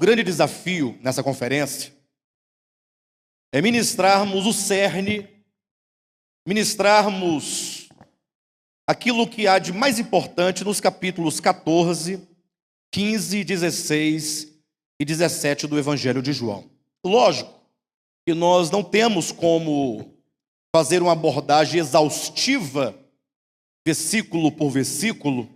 grande desafio nessa conferência é ministrarmos o cerne, ministrarmos aquilo que há de mais importante nos capítulos 14, 15, 16 e 17 do Evangelho de João. Lógico que nós não temos como fazer uma abordagem exaustiva, versículo por versículo,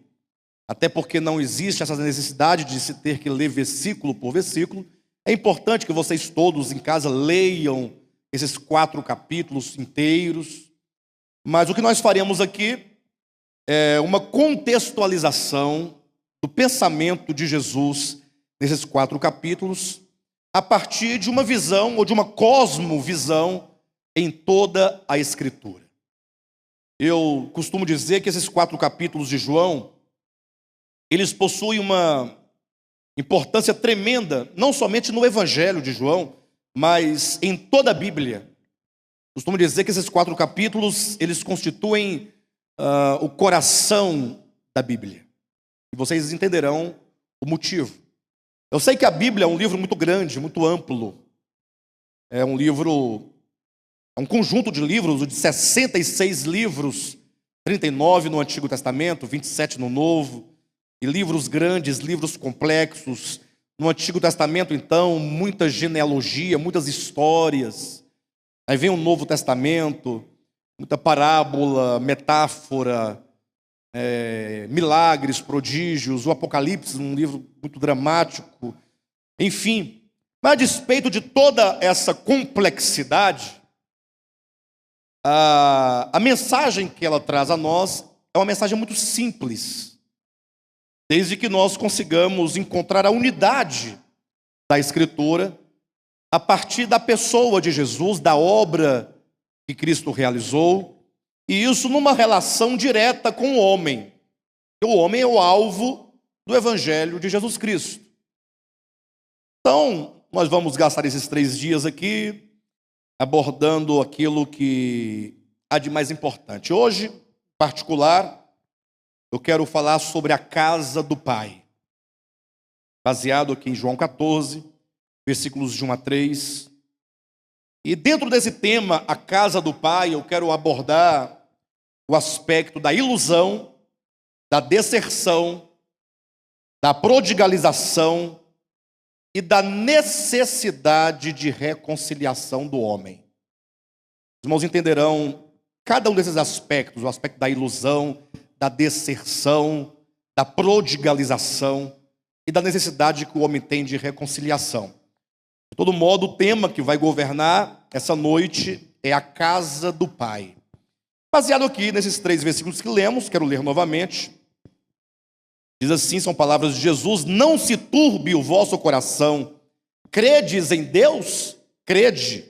até porque não existe essa necessidade de se ter que ler versículo por versículo. É importante que vocês todos em casa leiam esses 4 capítulos inteiros, mas o que nós faremos aqui é uma contextualização do pensamento de Jesus nesses 4 capítulos, a partir de uma visão ou de uma cosmovisão em toda a Escritura. Eu costumo dizer que esses 4 capítulos de João, eles possuem uma importância tremenda, não somente no Evangelho de João, mas em toda a Bíblia. Costumo dizer que esses 4 capítulos, eles constituem o coração da Bíblia. E vocês entenderão o motivo. Eu sei que a Bíblia é um livro muito grande, muito amplo. É um conjunto de livros, de 66 livros, 39 no Antigo Testamento, 27 no Novo, e livros grandes, livros complexos. No Antigo Testamento, então, muita genealogia, muitas histórias. Aí vem o Novo Testamento, muita parábola, metáfora, milagres, prodígios, o Apocalipse, um livro muito dramático, enfim. Mas a despeito de toda essa complexidade, a mensagem que ela traz a nós é uma mensagem muito simples, desde que nós consigamos encontrar a unidade da Escritura a partir da pessoa de Jesus, da obra que Cristo realizou, e isso numa relação direta com o homem. O homem é o alvo do Evangelho de Jesus Cristo. Então, nós vamos gastar esses 3 dias aqui abordando aquilo que há de mais importante. Hoje, em particular, eu quero falar sobre a casa do Pai, baseado aqui em João 14, versículos de 1 a 3. E dentro desse tema, a casa do Pai, eu quero abordar o aspecto da ilusão, da deserção, da prodigalização e da necessidade de reconciliação do homem. Os irmãos entenderão cada um desses aspectos, o aspecto da ilusão, da deserção, da prodigalização e da necessidade que o homem tem de reconciliação. De todo modo, o tema que vai governar essa noite é a casa do Pai. Baseado aqui nesses 3 versículos que lemos, quero ler novamente. Diz assim, são palavras de Jesus: não se turbe o vosso coração, credes em Deus? Crede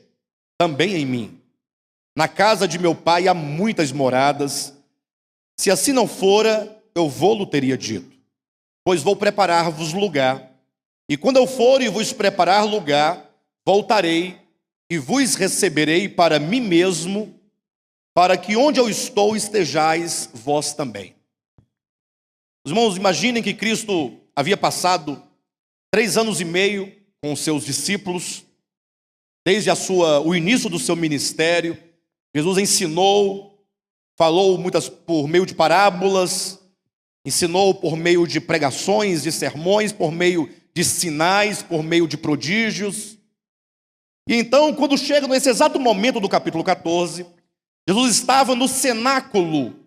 também em mim. Na casa de meu Pai há muitas moradas, se assim não fora, eu vou-lo teria dito, pois vou preparar-vos lugar. E quando eu for e vos preparar lugar, voltarei e vos receberei para mim mesmo, para que onde eu estou estejais vós também. Os irmãos, imaginem que Cristo havia passado 3 anos e meio com os seus discípulos, desde o início do seu ministério. Jesus ensinou, falou por meio de parábolas, ensinou por meio de pregações, de sermões, por meio de sinais, por meio de prodígios. E então, quando chega nesse exato momento do capítulo 14, Jesus estava no cenáculo.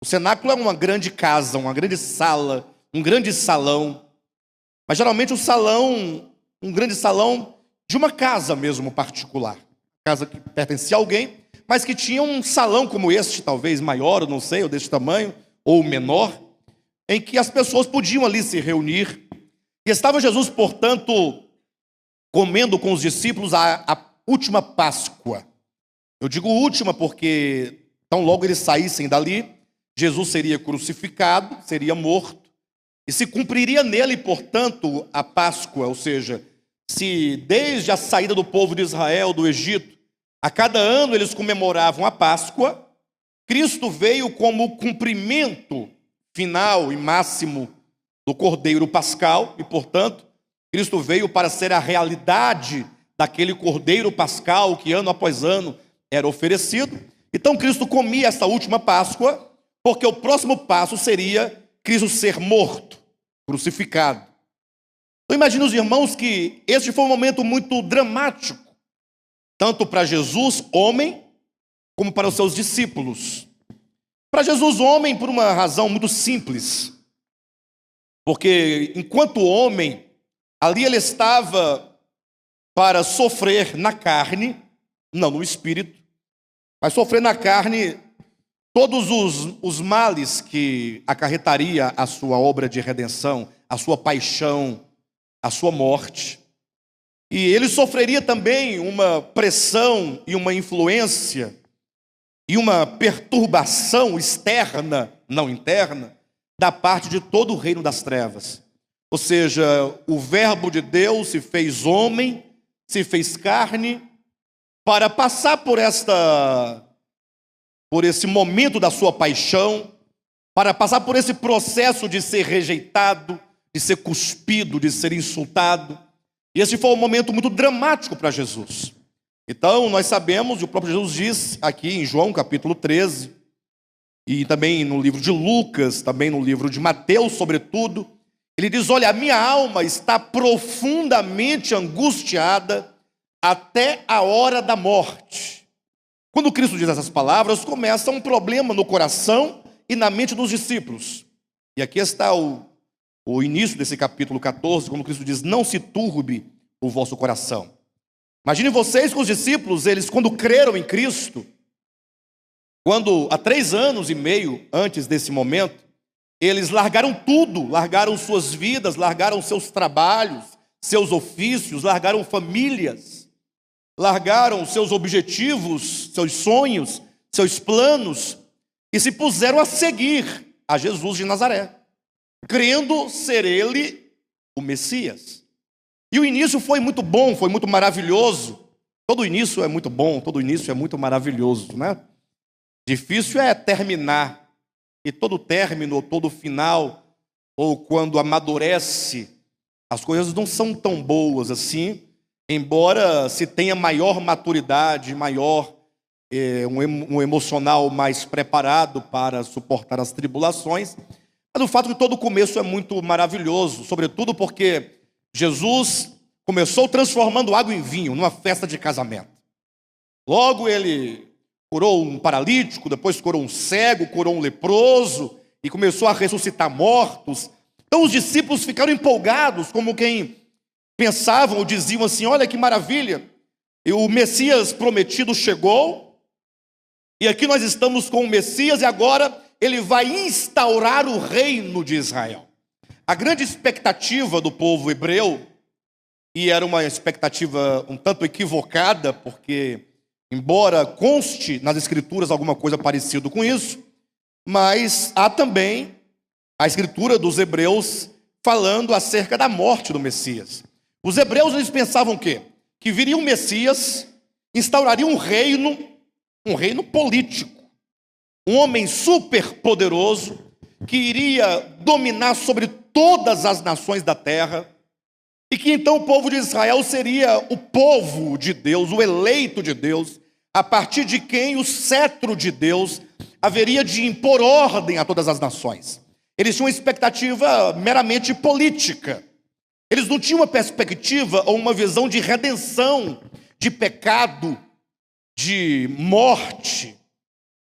O cenáculo é uma grande casa, uma grande sala, um grande salão. Mas geralmente um grande salão de uma casa mesmo particular. Casa que pertencia a alguém, mas que tinha um salão como este, talvez maior, eu não sei, ou deste tamanho, ou menor, em que as pessoas podiam ali se reunir. E estava Jesus, portanto, comendo com os discípulos a última Páscoa. Eu digo última porque, tão logo eles saíssem dali, Jesus seria crucificado, seria morto, e se cumpriria nele, portanto, a Páscoa. Ou seja, se desde a saída do povo de Israel do Egito, a cada ano eles comemoravam a Páscoa, Cristo veio como cumprimento final e máximo do Cordeiro Pascal, e, portanto, Cristo veio para ser a realidade daquele cordeiro pascal que ano após ano era oferecido. Então Cristo comia essa última Páscoa, porque o próximo passo seria Cristo ser morto, crucificado. Então imagine os irmãos que este foi um momento muito dramático, tanto para Jesus, homem, como para os seus discípulos. Para Jesus, homem, por uma razão muito simples, porque enquanto homem, ali ele estava para sofrer na carne, não no espírito, mas sofrer na carne todos os males que acarretaria a sua obra de redenção, a sua paixão, a sua morte. E ele sofreria também uma pressão e uma influência e uma perturbação externa, não interna, da parte de todo o reino das trevas. Ou seja, o verbo de Deus se fez homem, se fez carne, para passar por esse momento da sua paixão, para passar por esse processo de ser rejeitado, de ser cuspido, de ser insultado. E esse foi um momento muito dramático para Jesus. Então, nós sabemos, e o próprio Jesus diz aqui em João capítulo 13, e também no livro de Lucas, também no livro de Mateus, sobretudo, ele diz: olha, a minha alma está profundamente angustiada até a hora da morte. Quando Cristo diz essas palavras, começa um problema no coração e na mente dos discípulos. E aqui está o início desse capítulo 14, quando Cristo diz: não se turbe o vosso coração. Imaginem vocês que os discípulos, eles quando creram em Cristo, quando há 3 anos e meio antes desse momento, eles largaram tudo, largaram suas vidas, largaram seus trabalhos, seus ofícios, largaram famílias, largaram seus objetivos, seus sonhos, seus planos, e se puseram a seguir a Jesus de Nazaré, crendo ser ele o Messias. E o início foi muito bom, foi muito maravilhoso. Todo início é muito bom, todo início é muito maravilhoso, né? Difícil é terminar. E todo término, todo final, ou quando amadurece, as coisas não são tão boas assim, embora se tenha maior maturidade, um emocional mais preparado para suportar as tribulações. Mas o fato de todo começo é muito maravilhoso, sobretudo porque Jesus começou transformando água em vinho numa festa de casamento. Logo ele curou um paralítico, depois curou um cego, curou um leproso e começou a ressuscitar mortos. Então os discípulos ficaram empolgados, como quem pensavam ou diziam assim: olha que maravilha, e o Messias prometido chegou, e aqui nós estamos com o Messias e agora ele vai instaurar o reino de Israel. A grande expectativa do povo hebreu, e era uma expectativa um tanto equivocada, porque embora conste nas escrituras alguma coisa parecida com isso, mas há também a escritura dos hebreus falando acerca da morte do Messias. Os hebreus, eles pensavam o quê? Que viria um Messias, instauraria um reino político, um homem super poderoso, que iria dominar sobre todas as nações da terra, e que então o povo de Israel seria o povo de Deus, o eleito de Deus, a partir de quem o cetro de Deus haveria de impor ordem a todas as nações. Eles tinham uma expectativa meramente política. Eles não tinham uma perspectiva ou uma visão de redenção, de pecado, de morte.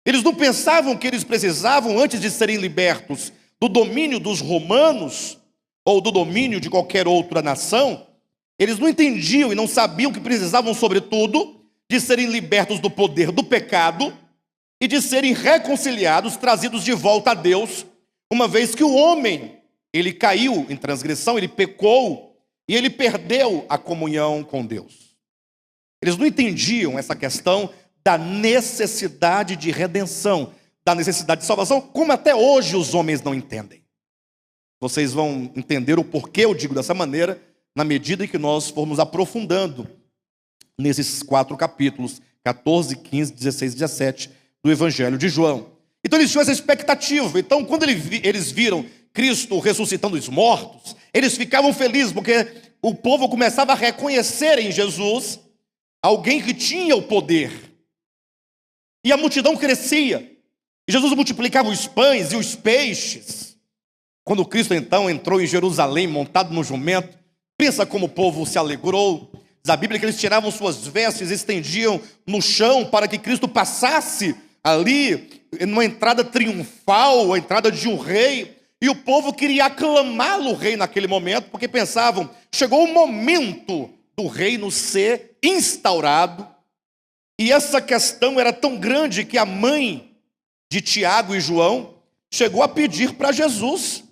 Eles não pensavam que eles precisavam, antes de serem libertos do domínio dos romanos, ou do domínio de qualquer outra nação, eles não entendiam e não sabiam que precisavam, sobretudo, de serem libertos do poder do pecado e de serem reconciliados, trazidos de volta a Deus, uma vez que o homem, ele caiu em transgressão, ele pecou e ele perdeu a comunhão com Deus. Eles não entendiam essa questão da necessidade de redenção, da necessidade de salvação, como até hoje os homens não entendem. Vocês vão entender o porquê eu digo dessa maneira, na medida em que nós formos aprofundando nesses 4 capítulos, 14, 15, 16 e 17 do Evangelho de João. Então eles tinham essa expectativa. Então quando eles viram Cristo ressuscitando os mortos, eles ficavam felizes, porque o povo começava a reconhecer em Jesus alguém que tinha o poder. E a multidão crescia. E Jesus multiplicava os pães e os peixes. Quando Cristo então entrou em Jerusalém montado no jumento, pensa como o povo se alegrou. Diz a Bíblia que eles tiravam suas vestes e estendiam no chão para que Cristo passasse ali, numa entrada triunfal, a entrada de um rei. E o povo queria aclamá-lo rei naquele momento, porque pensavam, chegou o momento do reino ser instaurado. E essa questão era tão grande que a mãe de Tiago e João chegou a pedir para Jesus: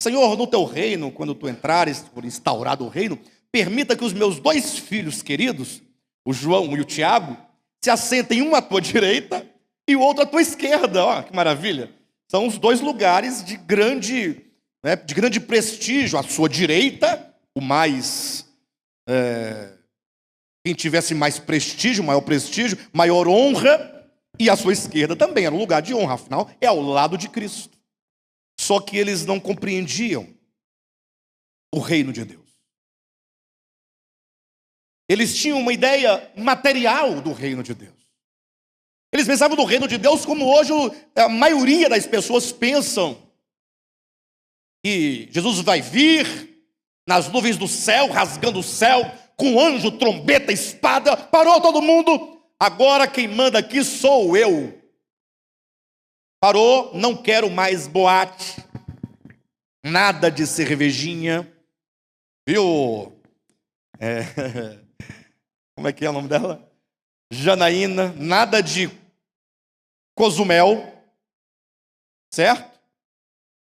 Senhor, no teu reino, quando tu entrares, por instaurado o reino, permita que os meus 2 filhos queridos, o João e o Tiago, se assentem um à tua direita e o outro à tua esquerda. Ó, que maravilha! São os 2 lugares de grande prestígio. À sua direita, o mais... quem tivesse mais prestígio, maior prestígio, maior honra, e à sua esquerda também era um lugar de honra, afinal, é ao lado de Cristo. Só que eles não compreendiam o reino de Deus. Eles tinham uma ideia material do reino de Deus. Eles pensavam do reino de Deus como hoje a maioria das pessoas pensam. Que Jesus vai vir nas nuvens do céu, rasgando o céu, com anjo, trombeta, espada. Parou todo mundo. Agora quem manda aqui sou eu. Parou, não quero mais boate. Nada de cervejinha. Viu? Como é que é o nome dela? Janaína. Nada de Cozumel. Certo?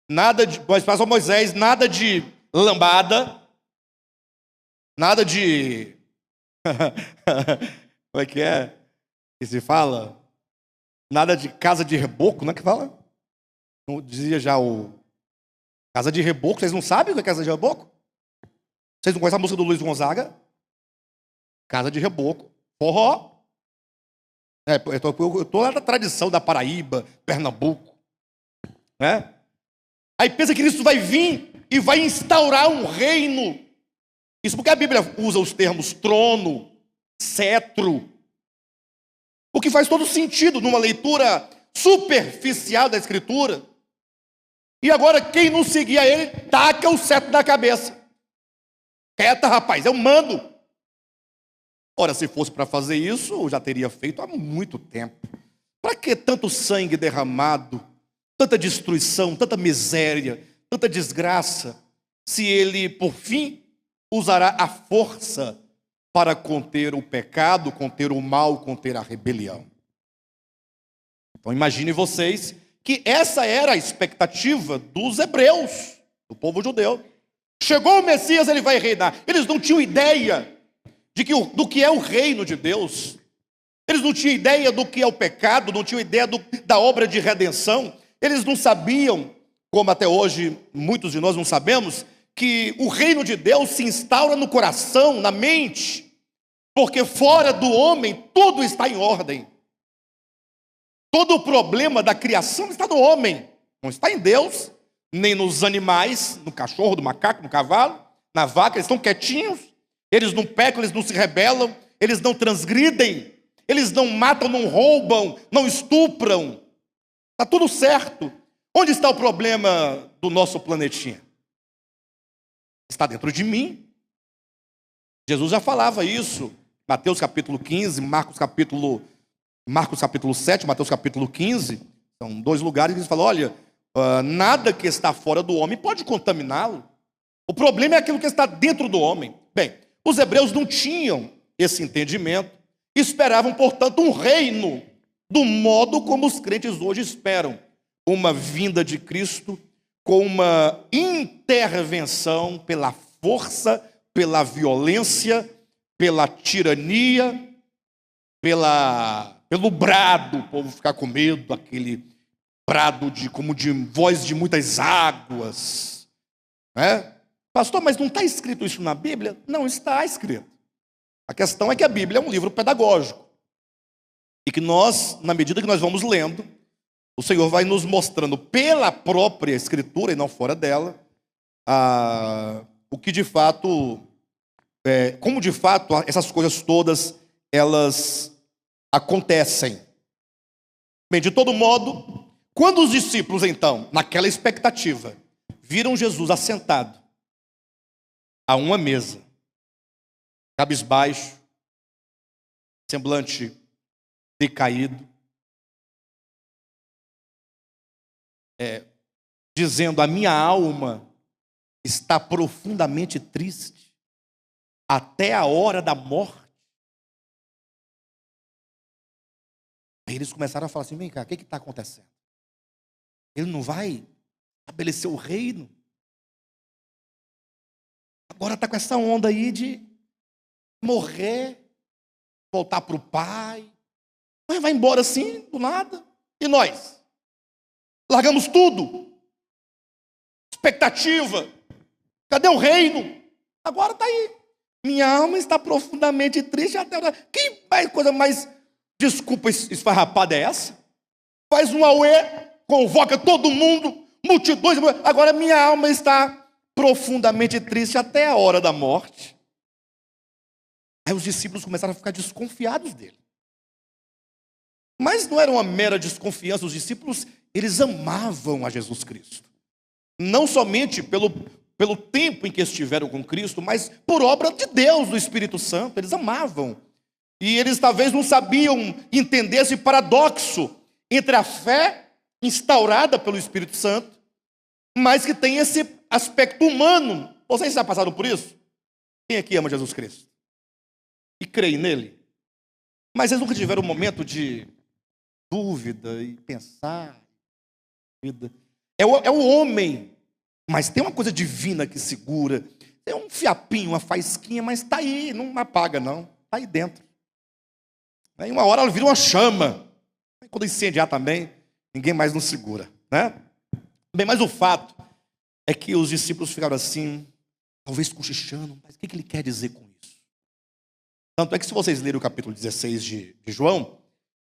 Nada de... Mas pastor Moisés, nada de lambada. Nada de... Como é que é? Que se fala? Nada de casa de reboco, não é que fala? Não dizia já o... Casa de reboco, vocês não sabem o que é casa de reboco? Vocês não conhecem a música do Luiz Gonzaga? Casa de reboco, forró. Eu estou lá na tradição da Paraíba, Pernambuco. Né? Aí pensa que Cristo vai vir e vai instaurar um reino. Isso porque a Bíblia usa os termos trono, cetro. O que faz todo sentido numa leitura superficial da Escritura. E agora quem não seguia ele, taca o cetro na cabeça. Quieta, rapaz, eu mando. Ora, se fosse para fazer isso, eu já teria feito há muito tempo. Para que tanto sangue derramado, tanta destruição, tanta miséria, tanta desgraça, se ele, por fim, usará a força para conter o pecado, conter o mal, conter a rebelião? Então imagine vocês que essa era a expectativa dos hebreus, do povo judeu. Chegou o Messias, ele vai reinar. Eles não tinham ideia do que é o reino de Deus. Eles não tinham ideia do que é o pecado, não tinham ideia da obra de redenção. Eles não sabiam, como até hoje muitos de nós não sabemos, que o reino de Deus se instaura no coração, na mente, porque fora do homem tudo está em ordem. Todo o problema da criação está no homem, não está em Deus, nem nos animais, no cachorro, no macaco, no cavalo, na vaca. Eles estão quietinhos, eles não pecam, eles não se rebelam, eles não transgridem, eles não matam, não roubam, não estupram. Está tudo certo. Onde está o problema do nosso planetinha? Está dentro de mim. Jesus já falava isso. Mateus capítulo 15, Marcos capítulo 7, Mateus capítulo 15. São 2 lugares que ele fala, olha, nada que está fora do homem pode contaminá-lo. O problema é aquilo que está dentro do homem. Bem, os hebreus não tinham esse entendimento. Esperavam, portanto, um reino do modo como os crentes hoje esperam. Uma vinda de Cristo com uma intervenção pela força, pela violência, pela tirania, pelo brado, o povo ficar com medo, aquele brado como de voz de muitas águas. Né? Pastor, mas não está escrito isso na Bíblia? Não está escrito. A questão é que a Bíblia é um livro pedagógico. E que nós, na medida que nós vamos lendo, o Senhor vai nos mostrando pela própria Escritura, e não fora dela, o que de fato como de fato essas coisas todas, elas acontecem. Bem, de todo modo, quando os discípulos então, naquela expectativa, viram Jesus assentado a uma mesa, cabisbaixo, semblante decaído, dizendo: a minha alma está profundamente triste até a hora da morte. Aí eles começaram a falar assim: vem cá, o que está acontecendo? Ele não vai estabelecer o reino? Agora está com essa onda aí de morrer, voltar para o Pai. Mas vai embora assim, do nada. E nós? Largamos tudo. Expectativa. Cadê o reino? Agora está aí. Minha alma está profundamente triste até agora. Que coisa mais, desculpa, esfarrapada é essa? Faz um auê, convoca todo mundo, multidões. Agora minha alma está profundamente triste até a hora da morte. Aí os discípulos começaram a ficar desconfiados dele. Mas não era uma mera desconfiança. Os discípulos, eles amavam a Jesus Cristo. Não somente pelo tempo em que estiveram com Cristo, mas por obra de Deus, do Espírito Santo. Eles amavam. E eles talvez não sabiam entender esse paradoxo entre a fé instaurada pelo Espírito Santo, mas que tem esse aspecto humano. Vocês já passaram por isso? Quem aqui ama Jesus Cristo? E crê nele? Mas eles nunca tiveram um momento de dúvida e pensar. É o homem, mas tem uma coisa divina que segura. Tem um fiapinho, uma faísquinha, mas está aí, não apaga não. Está aí dentro. Aí uma hora ela vira uma chama. Quando incendiar também, ninguém mais nos segura, né? Bem, mas o fato é que os discípulos ficaram assim, talvez cochichando, mas o que ele quer dizer com isso? Tanto é que se vocês lerem o capítulo 16 de João,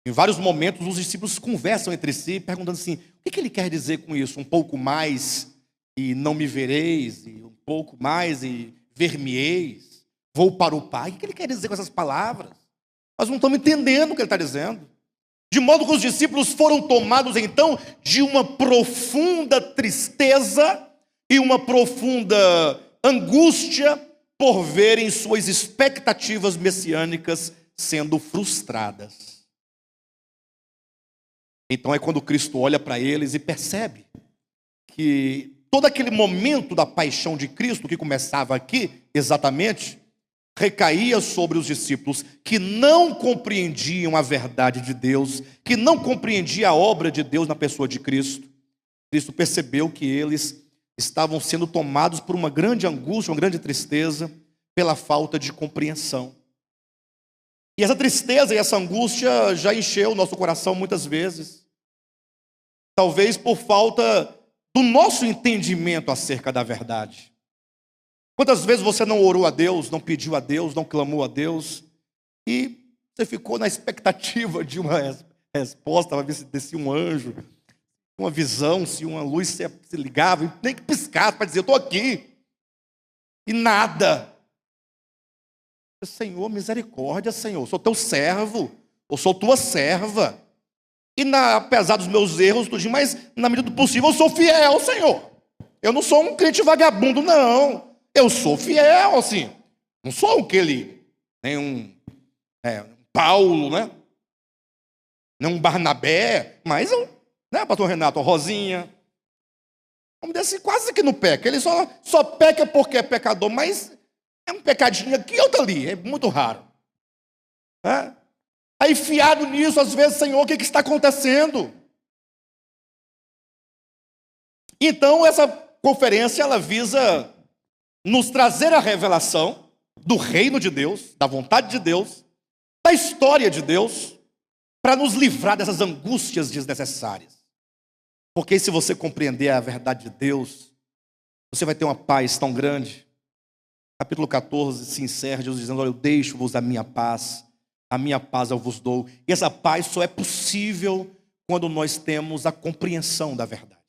em vários momentos os discípulos conversam entre si, perguntando assim: o que ele quer dizer com isso? Um pouco mais e não me vereis, e um pouco mais e ver-me-eis, vou para o Pai. O que ele quer dizer com essas palavras? Nós não estamos entendendo o que ele está dizendo. De modo que os discípulos foram tomados então de uma profunda tristeza e uma profunda angústia por verem suas expectativas messiânicas sendo frustradas. Então é quando Cristo olha para eles e percebe que todo aquele momento da paixão de Cristo, que começava aqui, exatamente, recaía sobre os discípulos que não compreendiam a verdade de Deus, que não compreendiam a obra de Deus na pessoa de Cristo. Cristo percebeu que eles estavam sendo tomados por uma grande angústia, uma grande tristeza, pela falta de compreensão. E essa tristeza e essa angústia já encheu o nosso coração muitas vezes. Talvez por falta do nosso entendimento acerca da verdade. Quantas vezes você não orou a Deus, não pediu a Deus, não clamou a Deus, e você ficou na expectativa de uma resposta, para ver se descia um anjo, uma visão, se uma luz se ligava, e nem que piscasse para dizer: eu estou aqui. E nada. Senhor, misericórdia, Senhor, eu sou teu servo, eu sou tua serva. E apesar dos meus erros, mas na medida do possível eu sou fiel, Senhor. Eu não sou um crente vagabundo, não. Eu sou fiel, assim. Não sou aquele, nem um Paulo, né? Nem um Barnabé, mas né, pastor Renato, a Rosinha. Vamos dizer assim, quase que não peca. Ele só peca porque é pecador, mas é um pecadinho aqui e outro ali. É muito raro. Né? Aí, fiado nisso, às vezes, Senhor, o que está acontecendo? Então, essa conferência, ela visa nos trazer a revelação do reino de Deus, da vontade de Deus, da história de Deus, para nos livrar dessas angústias desnecessárias. Porque se você compreender a verdade de Deus, você vai ter uma paz tão grande. Capítulo 14 se encerra Jesus dizendo: olha, eu deixo-vos a minha paz eu vos dou. E essa paz só é possível quando nós temos a compreensão da verdade.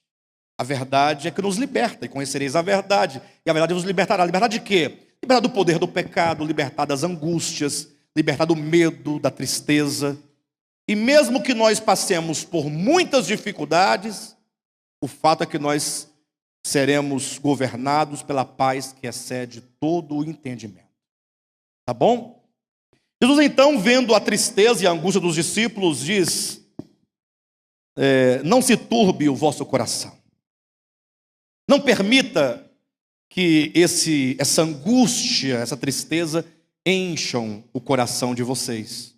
A verdade é que nos liberta, e conhecereis a verdade, e a verdade vos libertará. Liberdade de quê? Libertar do poder do pecado, libertar das angústias, libertar do medo, da tristeza. E mesmo que nós passemos por muitas dificuldades, o fato é que nós seremos governados pela paz que excede todo o entendimento. Tá bom? Jesus então, vendo a tristeza e a angústia dos discípulos, diz: não se turbe o vosso coração. Não permita que essa angústia, essa tristeza encham o coração de vocês.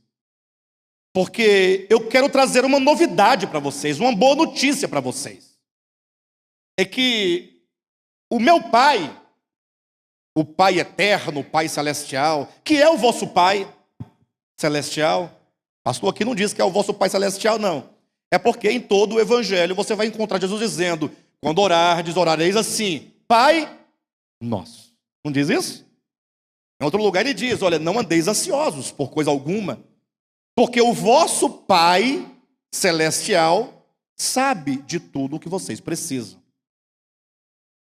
Porque eu quero trazer uma novidade para vocês, uma boa notícia para vocês. É que o meu Pai, o Pai eterno, o Pai celestial, que é o vosso Pai celestial, pastor aqui não diz que é o vosso Pai celestial, não. É porque em todo o Evangelho você vai encontrar Jesus dizendo: quando orardes, orareis assim: Pai nosso. Não diz isso? Em outro lugar ele diz: olha, não andeis ansiosos por coisa alguma, porque o vosso Pai celestial sabe de tudo o que vocês precisam.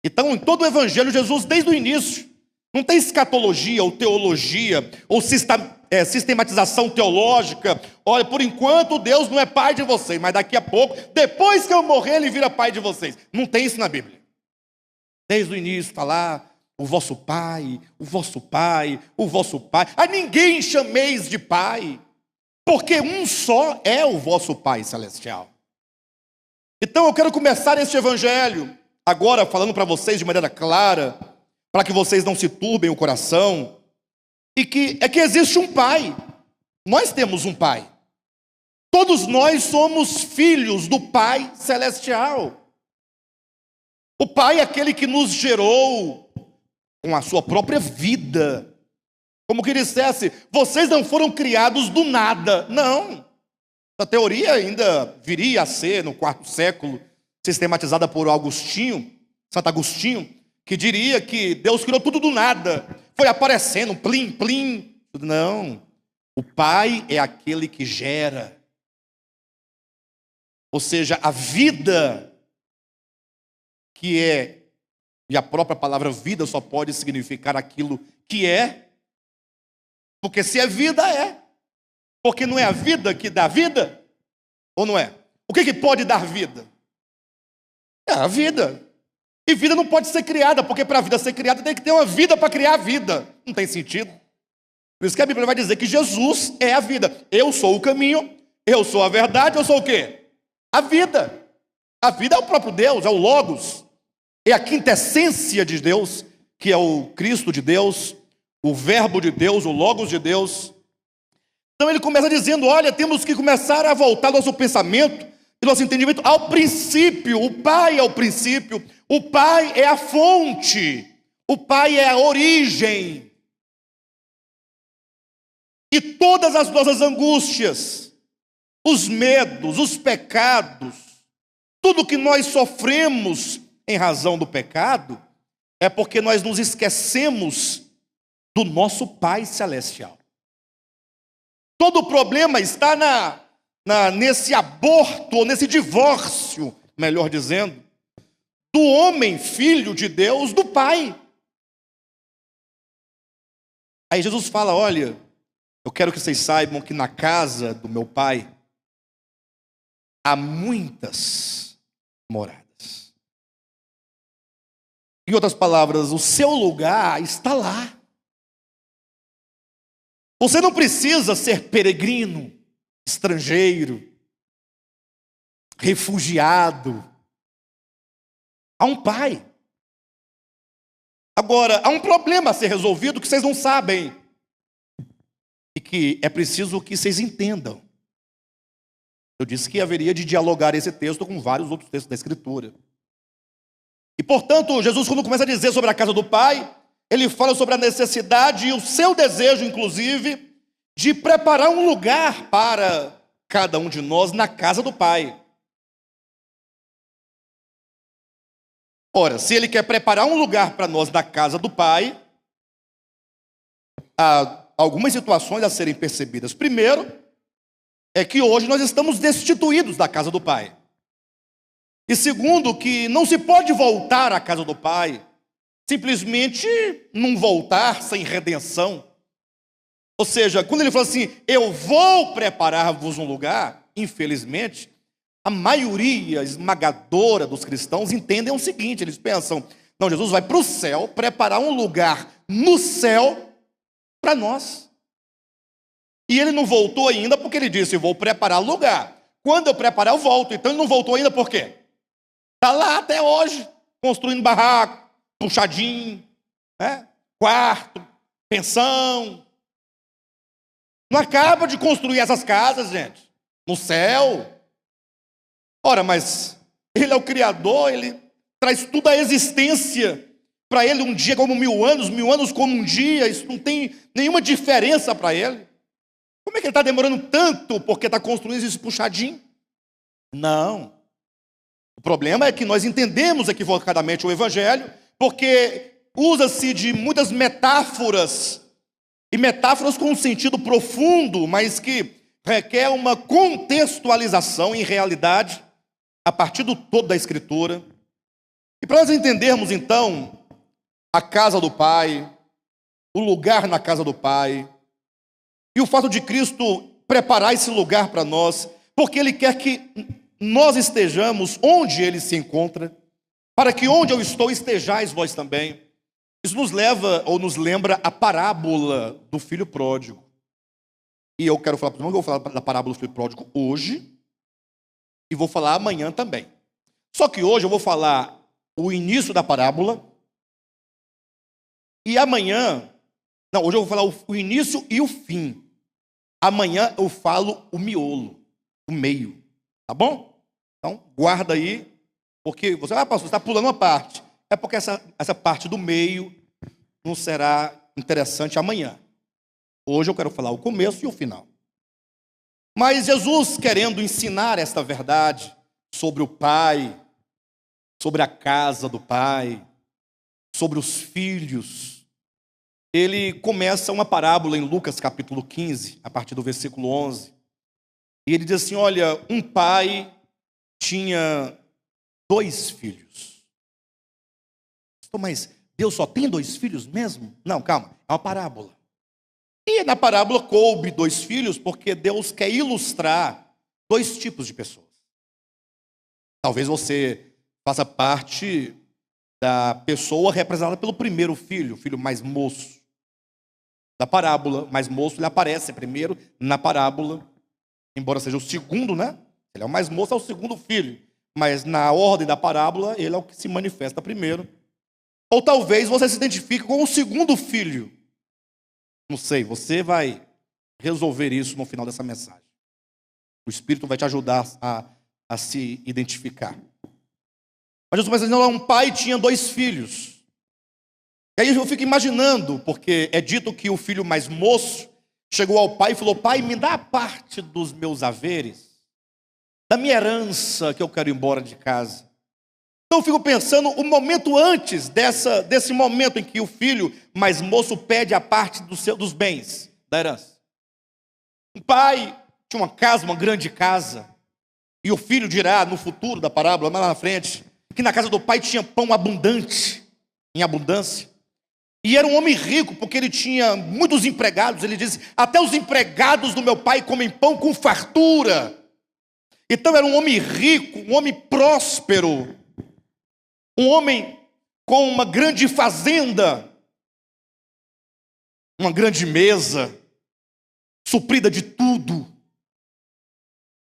Então, em todo o Evangelho, Jesus, desde o início, não tem escatologia ou teologia ou sistematização teológica. Olha, por enquanto Deus não é pai de vocês, mas daqui a pouco, depois que eu morrer, ele vira pai de vocês. Não tem isso na Bíblia. Desde o início está lá: o vosso Pai, o vosso Pai, o vosso Pai. A ninguém chameis de Pai, porque um só é o vosso Pai celestial. Então eu quero começar este Evangelho agora falando para vocês de maneira clara, para que vocês não se turbem o coração, e que existe um Pai. Nós temos um Pai. Todos nós somos filhos do Pai celestial. O Pai é aquele que nos gerou com a sua própria vida. Como que dissesse: vocês não foram criados do nada. Não. Essa teoria ainda viria a ser, no quarto século, sistematizada por Santo Agostinho, que diria que Deus criou tudo do nada. Foi aparecendo, plim, plim. Não. O Pai é aquele que gera. Ou seja, a vida que é, e a própria palavra vida só pode significar aquilo que é, porque se é vida, é. Porque não é a vida que dá vida? Ou não é? O que pode dar vida? É a vida. E vida não pode ser criada, porque para a vida ser criada tem que ter uma vida para criar a vida. Não tem sentido. Por isso que a Bíblia vai dizer que Jesus é a vida. Eu sou o caminho, eu sou a verdade, eu sou o quê? A vida. A vida é o próprio Deus, é o Logos. É a quintessência de Deus, que é o Cristo de Deus, o Verbo de Deus, o Logos de Deus. Então ele começa dizendo: olha, temos que começar a voltar nosso pensamento e nosso entendimento ao princípio. O Pai é o princípio, o Pai é a fonte, o Pai é a origem. E todas as nossas angústias, os medos, os pecados, tudo que nós sofremos em razão do pecado, é porque nós nos esquecemos do nosso Pai celestial. Todo o problema está nesse aborto, ou nesse divórcio, melhor dizendo, do homem, filho de Deus, do Pai. Aí Jesus fala: olha, eu quero que vocês saibam que na casa do meu Pai há muitas moradas. Em outras palavras, o seu lugar está lá. Você não precisa ser peregrino, estrangeiro, refugiado. Há um Pai. Agora, há um problema a ser resolvido que vocês não sabem. E que é preciso que vocês entendam. Eu disse que haveria de dialogar esse texto com vários outros textos da Escritura. E, portanto, Jesus, quando começa a dizer sobre a casa do Pai, ele fala sobre a necessidade e o seu desejo, inclusive, de preparar um lugar para cada um de nós na casa do Pai. Ora, se ele quer preparar um lugar para nós na casa do Pai, há algumas situações a serem percebidas. Primeiro, é que hoje nós estamos destituídos da casa do Pai. E segundo, que não se pode voltar à casa do Pai simplesmente não voltar sem redenção. Ou seja, quando ele fala assim, eu vou preparar-vos um lugar, infelizmente, a maioria esmagadora dos cristãos entendem o seguinte, eles pensam, não, Jesus vai para o céu, preparar um lugar no céu para nós. E ele não voltou ainda porque ele disse, vou preparar lugar. Quando eu preparar, eu volto. Então ele não voltou ainda por quê? Está lá até hoje, construindo barraco, puxadinho, né? Quarto, pensão. Não acaba de construir essas casas, gente, no céu. Ora, mas ele é o Criador, ele traz tudo à existência. Para ele, um dia como 1000 anos como um dia, isso não tem nenhuma diferença para ele. Como é que ele está demorando tanto porque está construindo esse puxadinho? Não. O problema é que nós entendemos equivocadamente o Evangelho, porque usa-se de muitas metáforas, e metáforas com um sentido profundo, mas que requer uma contextualização em realidade, a partir do todo da Escritura. E para nós entendermos, então, a casa do Pai, o lugar na casa do Pai, e o fato de Cristo preparar esse lugar para nós, porque Ele quer que nós estejamos onde Ele se encontra, para que onde eu estou estejais vós também. Isso nos leva, ou nos lembra, a parábola do filho pródigo. E eu quero falar para os irmãos, eu vou falar da parábola do filho pródigo hoje, e vou falar amanhã também. Só que hoje eu vou falar o início da parábola, e amanhã, não, hoje eu vou falar o início e o fim. Amanhã eu falo o miolo, o meio, tá bom? Então, guarda aí, porque você, pastor, você está pulando uma parte. É porque essa parte do meio não será interessante amanhã. Hoje eu quero falar o começo e o final. Mas Jesus, querendo ensinar esta verdade sobre o Pai, sobre a casa do Pai, sobre os filhos, ele começa uma parábola em Lucas capítulo 15, a partir do versículo 11. E ele diz assim, olha, um pai tinha 2 filhos. Mas Deus só tem 2 filhos mesmo? Não, calma, é uma parábola. E na parábola coube 2 filhos, porque Deus quer ilustrar 2 tipos de pessoas. Talvez você faça parte da pessoa representada pelo primeiro filho, o filho mais moço da parábola. Mais moço, ele aparece primeiro na parábola, embora seja o segundo, né? Ele é o mais moço, é o segundo filho. Mas na ordem da parábola, ele é o que se manifesta primeiro. Ou talvez você se identifique com o segundo filho. Não sei, você vai resolver isso no final dessa mensagem. O Espírito vai te ajudar a se identificar. Mas Jesus vai dizendo, um pai tinha 2 filhos. E aí eu fico imaginando, porque é dito que o filho mais moço chegou ao pai e falou, pai, me dá a parte dos meus haveres, da minha herança que eu quero ir embora de casa. Então eu fico pensando o momento antes desse momento em que o filho mais moço pede a parte dos bens, da herança. O pai tinha uma casa, uma grande casa, e o filho dirá no futuro da parábola, mais lá na frente, que na casa do pai tinha pão abundante, em abundância. E era um homem rico, porque ele tinha muitos empregados. Ele diz, até os empregados do meu pai comem pão com fartura. Então era um homem rico, um homem próspero, um homem com uma grande fazenda, uma grande mesa, suprida de tudo.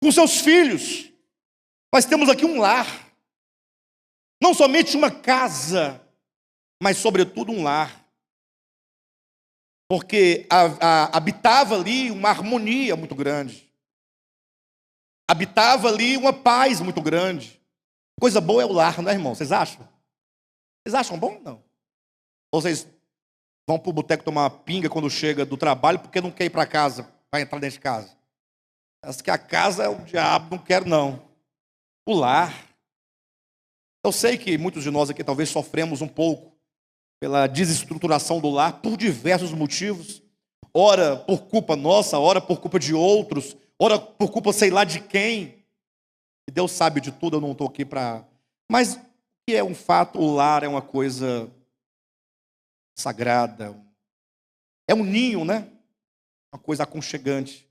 Com seus filhos, nós temos aqui um lar. Não somente uma casa, mas sobretudo um lar. Porque habitava ali uma harmonia muito grande. Habitava ali uma paz muito grande. Coisa boa é o lar, não é, irmão? Vocês acham? Vocês acham bom? Não. Ou vocês vão para o boteco tomar uma pinga quando chega do trabalho porque não quer ir para casa, para entrar dentro de casa? Acho que a casa é o diabo, não quero não. O lar. Eu sei que muitos de nós aqui talvez sofremos um pouco pela desestruturação do lar, por diversos motivos. Ora por culpa nossa, ora por culpa de outros, ora por culpa sei lá de quem. E Deus sabe de tudo, eu não estou aqui para... Mas que é um fato, o lar é uma coisa sagrada. É um ninho, né? Uma coisa aconchegante.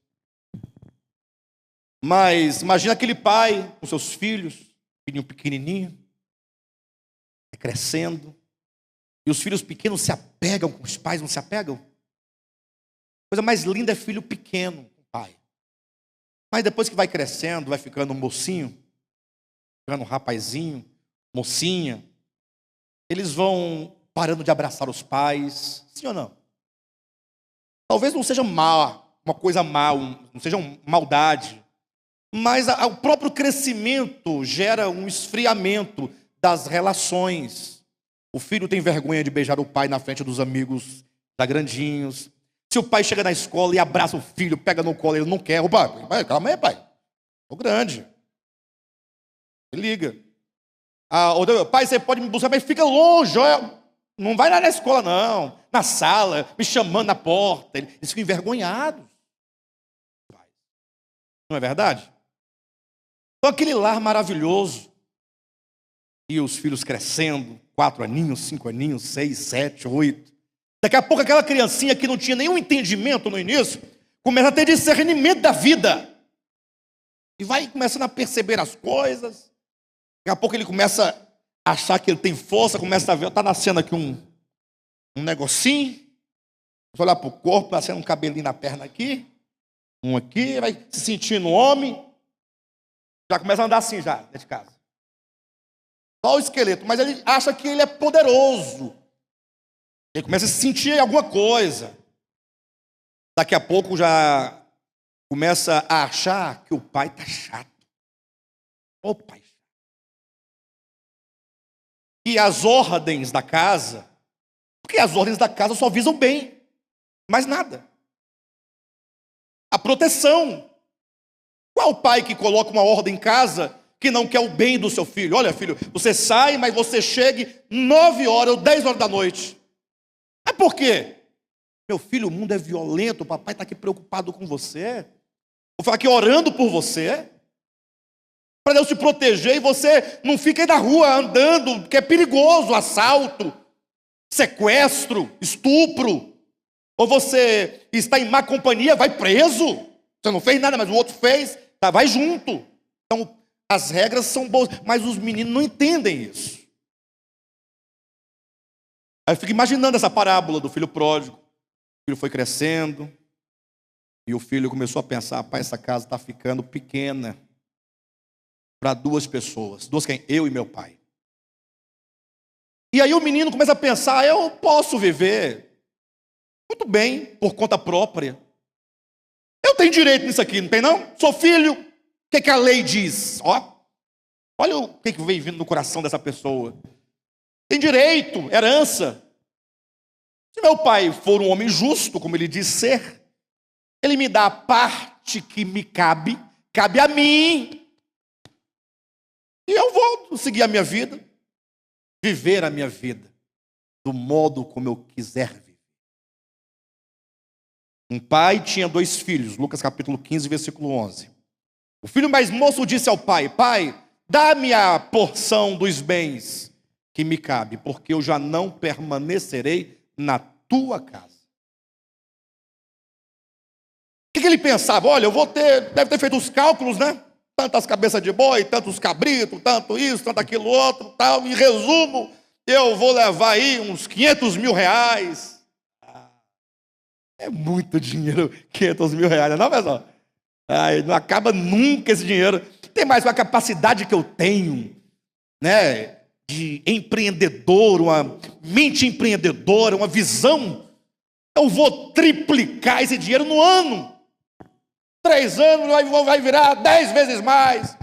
Mas imagina aquele pai com seus filhos, filhinho pequenininho, crescendo, e os filhos pequenos se apegam com os pais, não se apegam? A coisa mais linda é filho pequeno com o pai. Mas depois que vai crescendo, vai ficando um mocinho, ficando um rapazinho, mocinha, eles vão parando de abraçar os pais, sim ou não? Talvez não seja uma coisa má, não seja uma maldade, mas o próprio crescimento gera um esfriamento das relações. O filho tem vergonha de beijar o pai na frente dos amigos já grandinhos. Se o pai chega na escola e abraça o filho, pega no colo, ele não quer. O pai, calma aí, pai. Estou grande. Ele liga. Pai, você pode me buscar, mas fica longe. Não vai lá na escola, não. Na sala, me chamando na porta. Eles ficam envergonhados. Não é verdade? Então, aquele lar maravilhoso. E os filhos crescendo, 4 aninhos, 5 aninhos, 6, 7, 8. Daqui a pouco aquela criancinha que não tinha nenhum entendimento no início, começa a ter discernimento da vida. E vai começando a perceber as coisas. Daqui a pouco ele começa a achar que ele tem força, começa a ver, está nascendo aqui um negocinho. Vai olhar para o corpo, nascendo um cabelinho na perna aqui. Um aqui, vai se sentindo homem. Já começa a andar assim já, dentro de casa. Só o esqueleto, mas ele acha que ele é poderoso. Ele começa a sentir alguma coisa. Daqui a pouco já começa a achar que o pai está chato. Ô pai. E as ordens da casa, porque as ordens da casa só visam bem, mais nada. A proteção. Qual pai que coloca uma ordem em casa que não quer o bem do seu filho? Olha, filho, você sai, mas você chegue 9 horas ou 10 horas da noite. É por quê? Meu filho, o mundo é violento, o papai está aqui preocupado com você. Vou ficar aqui orando por você, para Deus te proteger, e você não fica aí na rua andando, porque é perigoso, assalto, sequestro, estupro. Ou você está em má companhia, vai preso. Você não fez nada, mas o outro fez, tá, vai junto. Então, as regras são boas, mas os meninos não entendem isso. Aí eu fico imaginando essa parábola do filho pródigo. O filho foi crescendo, e o filho começou a pensar, pai, essa casa está ficando pequena para 2 pessoas. 2 quem? Eu e meu pai. E aí o menino começa a pensar, eu posso viver muito bem, por conta própria. Eu tenho direito nisso aqui, não tem não? Sou filho. O que a lei diz? Olha o que veio vindo no coração dessa pessoa. Tem direito, herança. Se meu pai for um homem justo, como ele diz ser, ele me dá a parte que me cabe a mim. E eu vou seguir a minha vida, viver a minha vida, do modo como eu quiser viver. Um pai tinha 2 filhos, Lucas capítulo 15, versículo 11. O filho mais moço disse ao pai, pai, dá-me a porção dos bens que me cabe, porque eu já não permanecerei na tua casa. O que ele pensava? Olha, deve ter feito os cálculos, né? Tantas cabeças de boi, tantos cabritos, tanto isso, tanto aquilo outro, tal. Em resumo, eu vou levar aí uns 500 mil reais. É muito dinheiro, 500 mil reais, não, pessoal? Não acaba nunca esse dinheiro. Tem mais com a capacidade que eu tenho, né? De empreendedor, uma mente empreendedora, uma visão. Eu vou triplicar esse dinheiro no ano. 3 anos vai virar 10 vezes mais.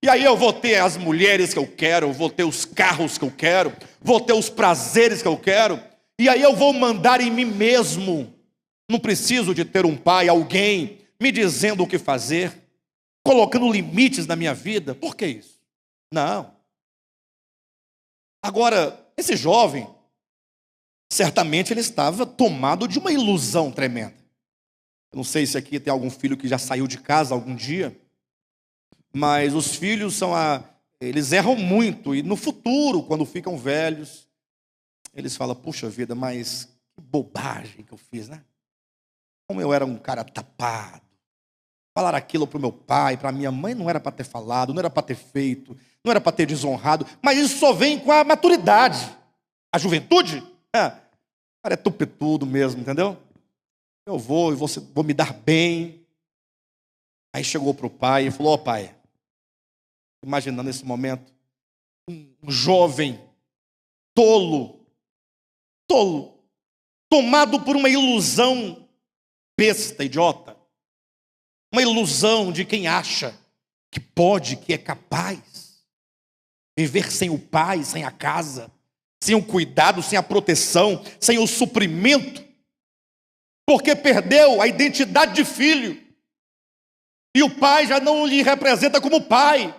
E aí eu vou ter as mulheres que eu quero, vou ter os carros que eu quero, vou ter os prazeres que eu quero. E aí eu vou mandar em mim mesmo. Não preciso de ter um pai, alguém me dizendo o que fazer, colocando limites na minha vida. Por que isso? Não. Agora, esse jovem, certamente ele estava tomado de uma ilusão tremenda. Eu não sei se aqui tem algum filho que já saiu de casa algum dia, mas os filhos eles erram muito, e no futuro, quando ficam velhos, eles falam, puxa vida, mas que bobagem que eu fiz, né? Como eu era um cara tapado. Falar aquilo para o meu pai, para a minha mãe, não era para ter falado, não era para ter feito, não era para ter desonrado, mas isso só vem com a maturidade. A juventude, cara, é tupetudo mesmo, entendeu? Eu vou me dar bem. Aí chegou para o pai e falou: ó pai, imaginando esse momento, um jovem tolo, tomado por uma ilusão besta, idiota, uma ilusão de quem acha que pode, que é capaz, viver sem o pai, sem a casa, sem o cuidado, sem a proteção, sem o suprimento, porque perdeu a identidade de filho, e o pai já não lhe representa como pai.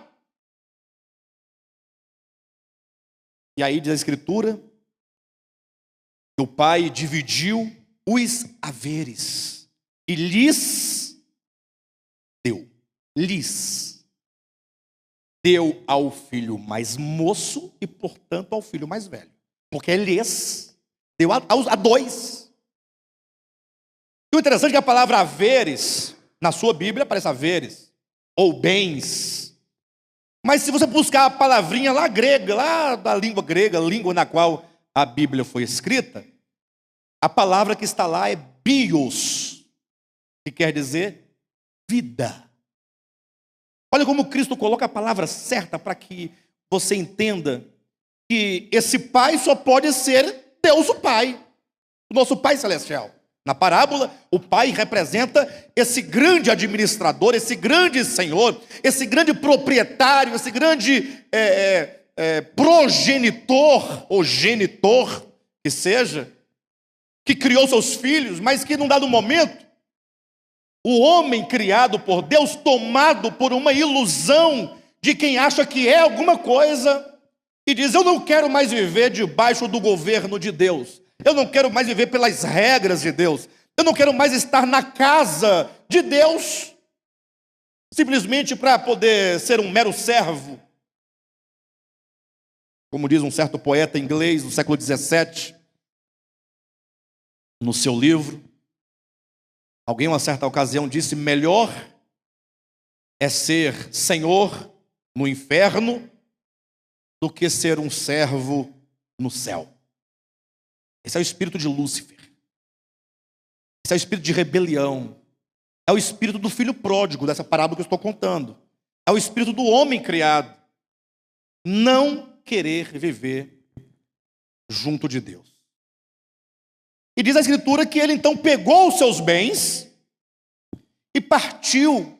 E aí diz a Escritura que o pai dividiu os haveres e lhes deu ao filho mais moço e, portanto, ao filho mais velho. Porque lhes deu a dois. E o interessante é que a palavra haveres, na sua Bíblia, aparece haveres, ou bens. Mas se você buscar a palavrinha lá grega, lá da língua grega, língua na qual a Bíblia foi escrita, a palavra que está lá é bios, que quer dizer vida. Olha como Cristo coloca a palavra certa para que você entenda que esse pai só pode ser Deus o Pai, o nosso Pai Celestial. Na parábola, o pai representa esse grande administrador, esse grande senhor, esse grande proprietário, esse grande progenitor, ou genitor, que seja, que criou seus filhos, mas que num dado momento, o homem criado por Deus, tomado por uma ilusão de quem acha que é alguma coisa, e diz: eu não quero mais viver debaixo do governo de Deus, eu não quero mais viver pelas regras de Deus, eu não quero mais estar na casa de Deus, simplesmente para poder ser um mero servo. Como diz um certo poeta inglês do século XVII, no seu livro, alguém, em uma certa ocasião, disse: melhor é ser senhor no inferno do que ser um servo no céu. Esse é o espírito de Lúcifer. Esse é o espírito de rebelião. É o espírito do filho pródigo, dessa parábola que eu estou contando. É o espírito do homem criado. Não querer viver junto de Deus. E diz a Escritura que ele então pegou os seus bens e partiu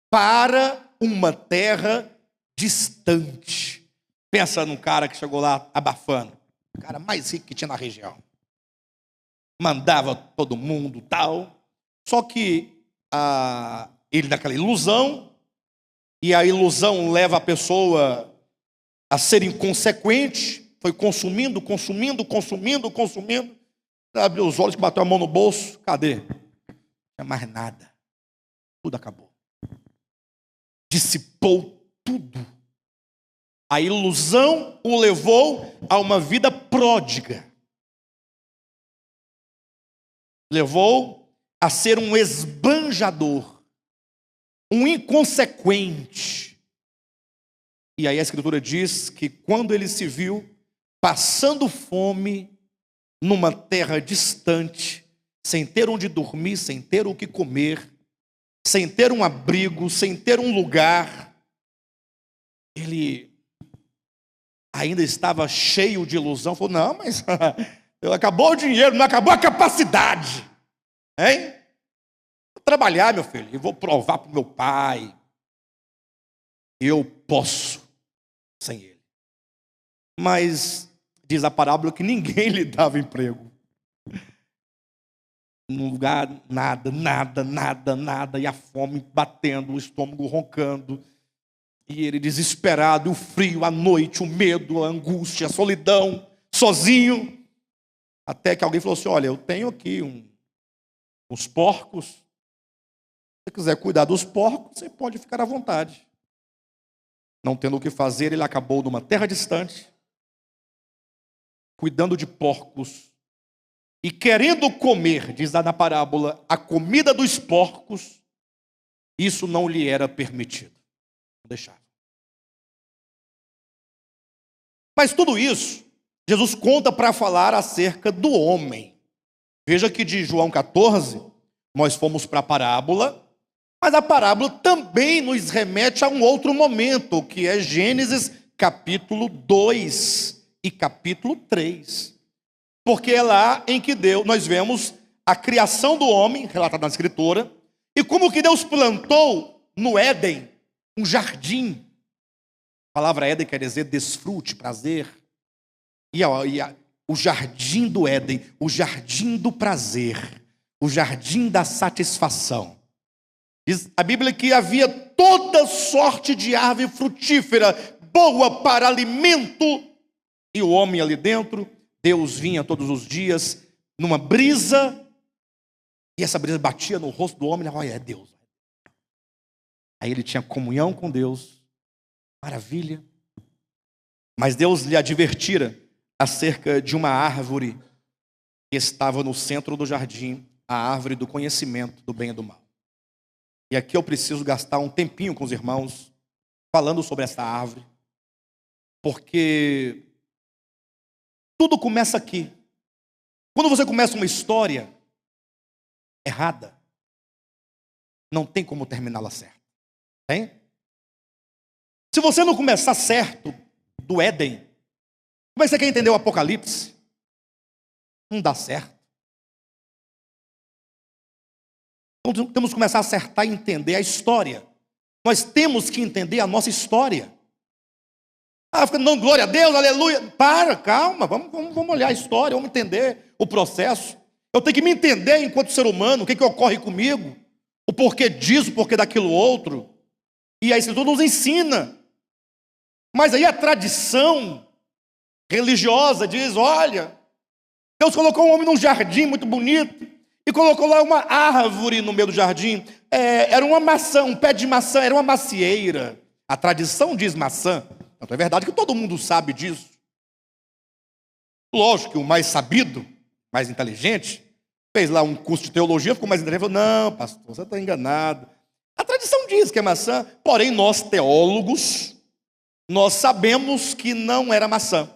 para uma terra distante. Pensa num cara que chegou lá abafando. O cara mais rico que tinha na região. Mandava todo mundo tal. Só que ele naquela ilusão, e a ilusão leva a pessoa a ser inconsequente, foi consumindo. Abriu os olhos, que bateu a mão no bolso. Cadê? Não tinha mais nada. Tudo acabou. Dissipou tudo. A ilusão o levou a uma vida pródiga. Levou a ser um esbanjador, um inconsequente. E aí a Escritura diz que quando ele se viu passando fome numa terra distante, sem ter onde dormir, sem ter o que comer, sem ter um abrigo, sem ter um lugar, ele ainda estava cheio de ilusão. Falou: não, mas acabou o dinheiro, não acabou a capacidade, hein? Vou trabalhar, meu filho, e vou provar para o meu pai, eu posso sem ele. Mas diz a parábola que ninguém lhe dava emprego. No lugar, nada, e a fome batendo, o estômago roncando, e ele desesperado, o frio, a noite, o medo, a angústia, a solidão, sozinho, até que alguém falou assim: olha, eu tenho aqui uns porcos, se você quiser cuidar dos porcos, você pode ficar à vontade. Não tendo o que fazer, ele acabou numa terra distante, cuidando de porcos, e querendo comer, diz lá na parábola, a comida dos porcos, isso não lhe era permitido. Não deixava. Mas tudo isso, Jesus conta para falar acerca do homem. Veja que de João 14, nós fomos para a parábola, mas a parábola também nos remete a um outro momento, que é Gênesis capítulo 2 e capítulo 3. Porque é lá em que nós vemos a criação do homem, relatada na Escritura, e como que Deus plantou no Éden um jardim. A palavra Éden quer dizer desfrute, prazer. O jardim do Éden, o jardim do prazer, o jardim da satisfação. Diz a Bíblia que havia toda sorte de árvore frutífera, boa para alimento, e o homem ali dentro. Deus vinha todos os dias numa brisa, e essa brisa batia no rosto do homem, olha, é Deus. Aí ele tinha comunhão com Deus, maravilha. Mas Deus lhe advertira acerca de uma árvore que estava no centro do jardim, a árvore do conhecimento do bem e do mal. E aqui eu preciso gastar um tempinho com os irmãos, falando sobre essa árvore, porque tudo começa aqui. Quando você começa uma história errada, não tem como terminá-la certo. Tem? Se você não começar certo do Éden, como é que você quer entender o Apocalipse? Não dá certo. Então temos que começar a acertar e entender a história. Nós temos que entender a nossa história. Fica dando glória a Deus, aleluia. Calma, vamos olhar a história, vamos entender o processo. Eu tenho que me entender enquanto ser humano, o que ocorre comigo, o porquê disso, o porquê daquilo outro. E a Escritura nos ensina. Mas aí a tradição religiosa diz, olha, Deus colocou um homem num jardim muito bonito, e colocou lá uma árvore no meio do jardim. Era uma maçã, um pé de maçã, era uma macieira. A tradição diz maçã. Então é verdade que todo mundo sabe disso. Lógico que o mais sabido, mais inteligente, fez lá um curso de teologia, ficou mais inteligente, falou, não, pastor, você está enganado. A tradição diz que é maçã, porém nós teólogos, nós sabemos que não era maçã.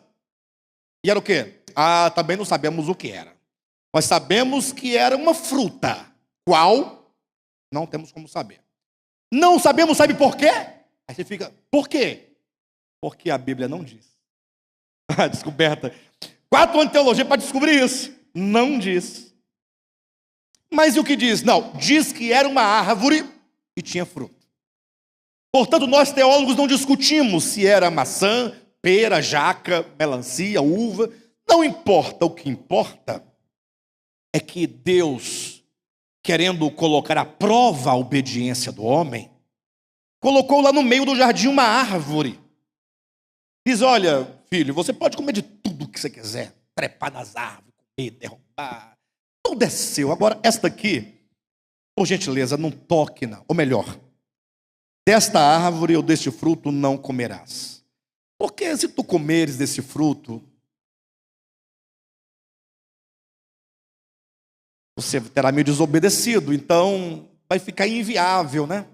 E era o quê? Também não sabemos o que era. Nós sabemos que era uma fruta. Qual? Não temos como saber. Não sabemos, sabe por quê? Aí você fica, por quê? Porque a Bíblia não diz. Descoberta. 4 anos de teologia para descobrir isso. Não diz. Mas e o que diz? Não, diz que era uma árvore e tinha fruto. Portanto, nós teólogos não discutimos se era maçã, pera, jaca, melancia, uva. Não importa, o que importa é que Deus, querendo colocar à prova a obediência do homem, colocou lá no meio do jardim uma árvore. Diz, olha, filho, você pode comer de tudo que você quiser, trepar nas árvores, comer, derrubar, tudo é seu. Agora, esta aqui, por gentileza, não toque, não. Ou melhor, desta árvore ou deste fruto não comerás. Porque se tu comeres desse fruto, você terá me desobedecido, então vai ficar inviável, né?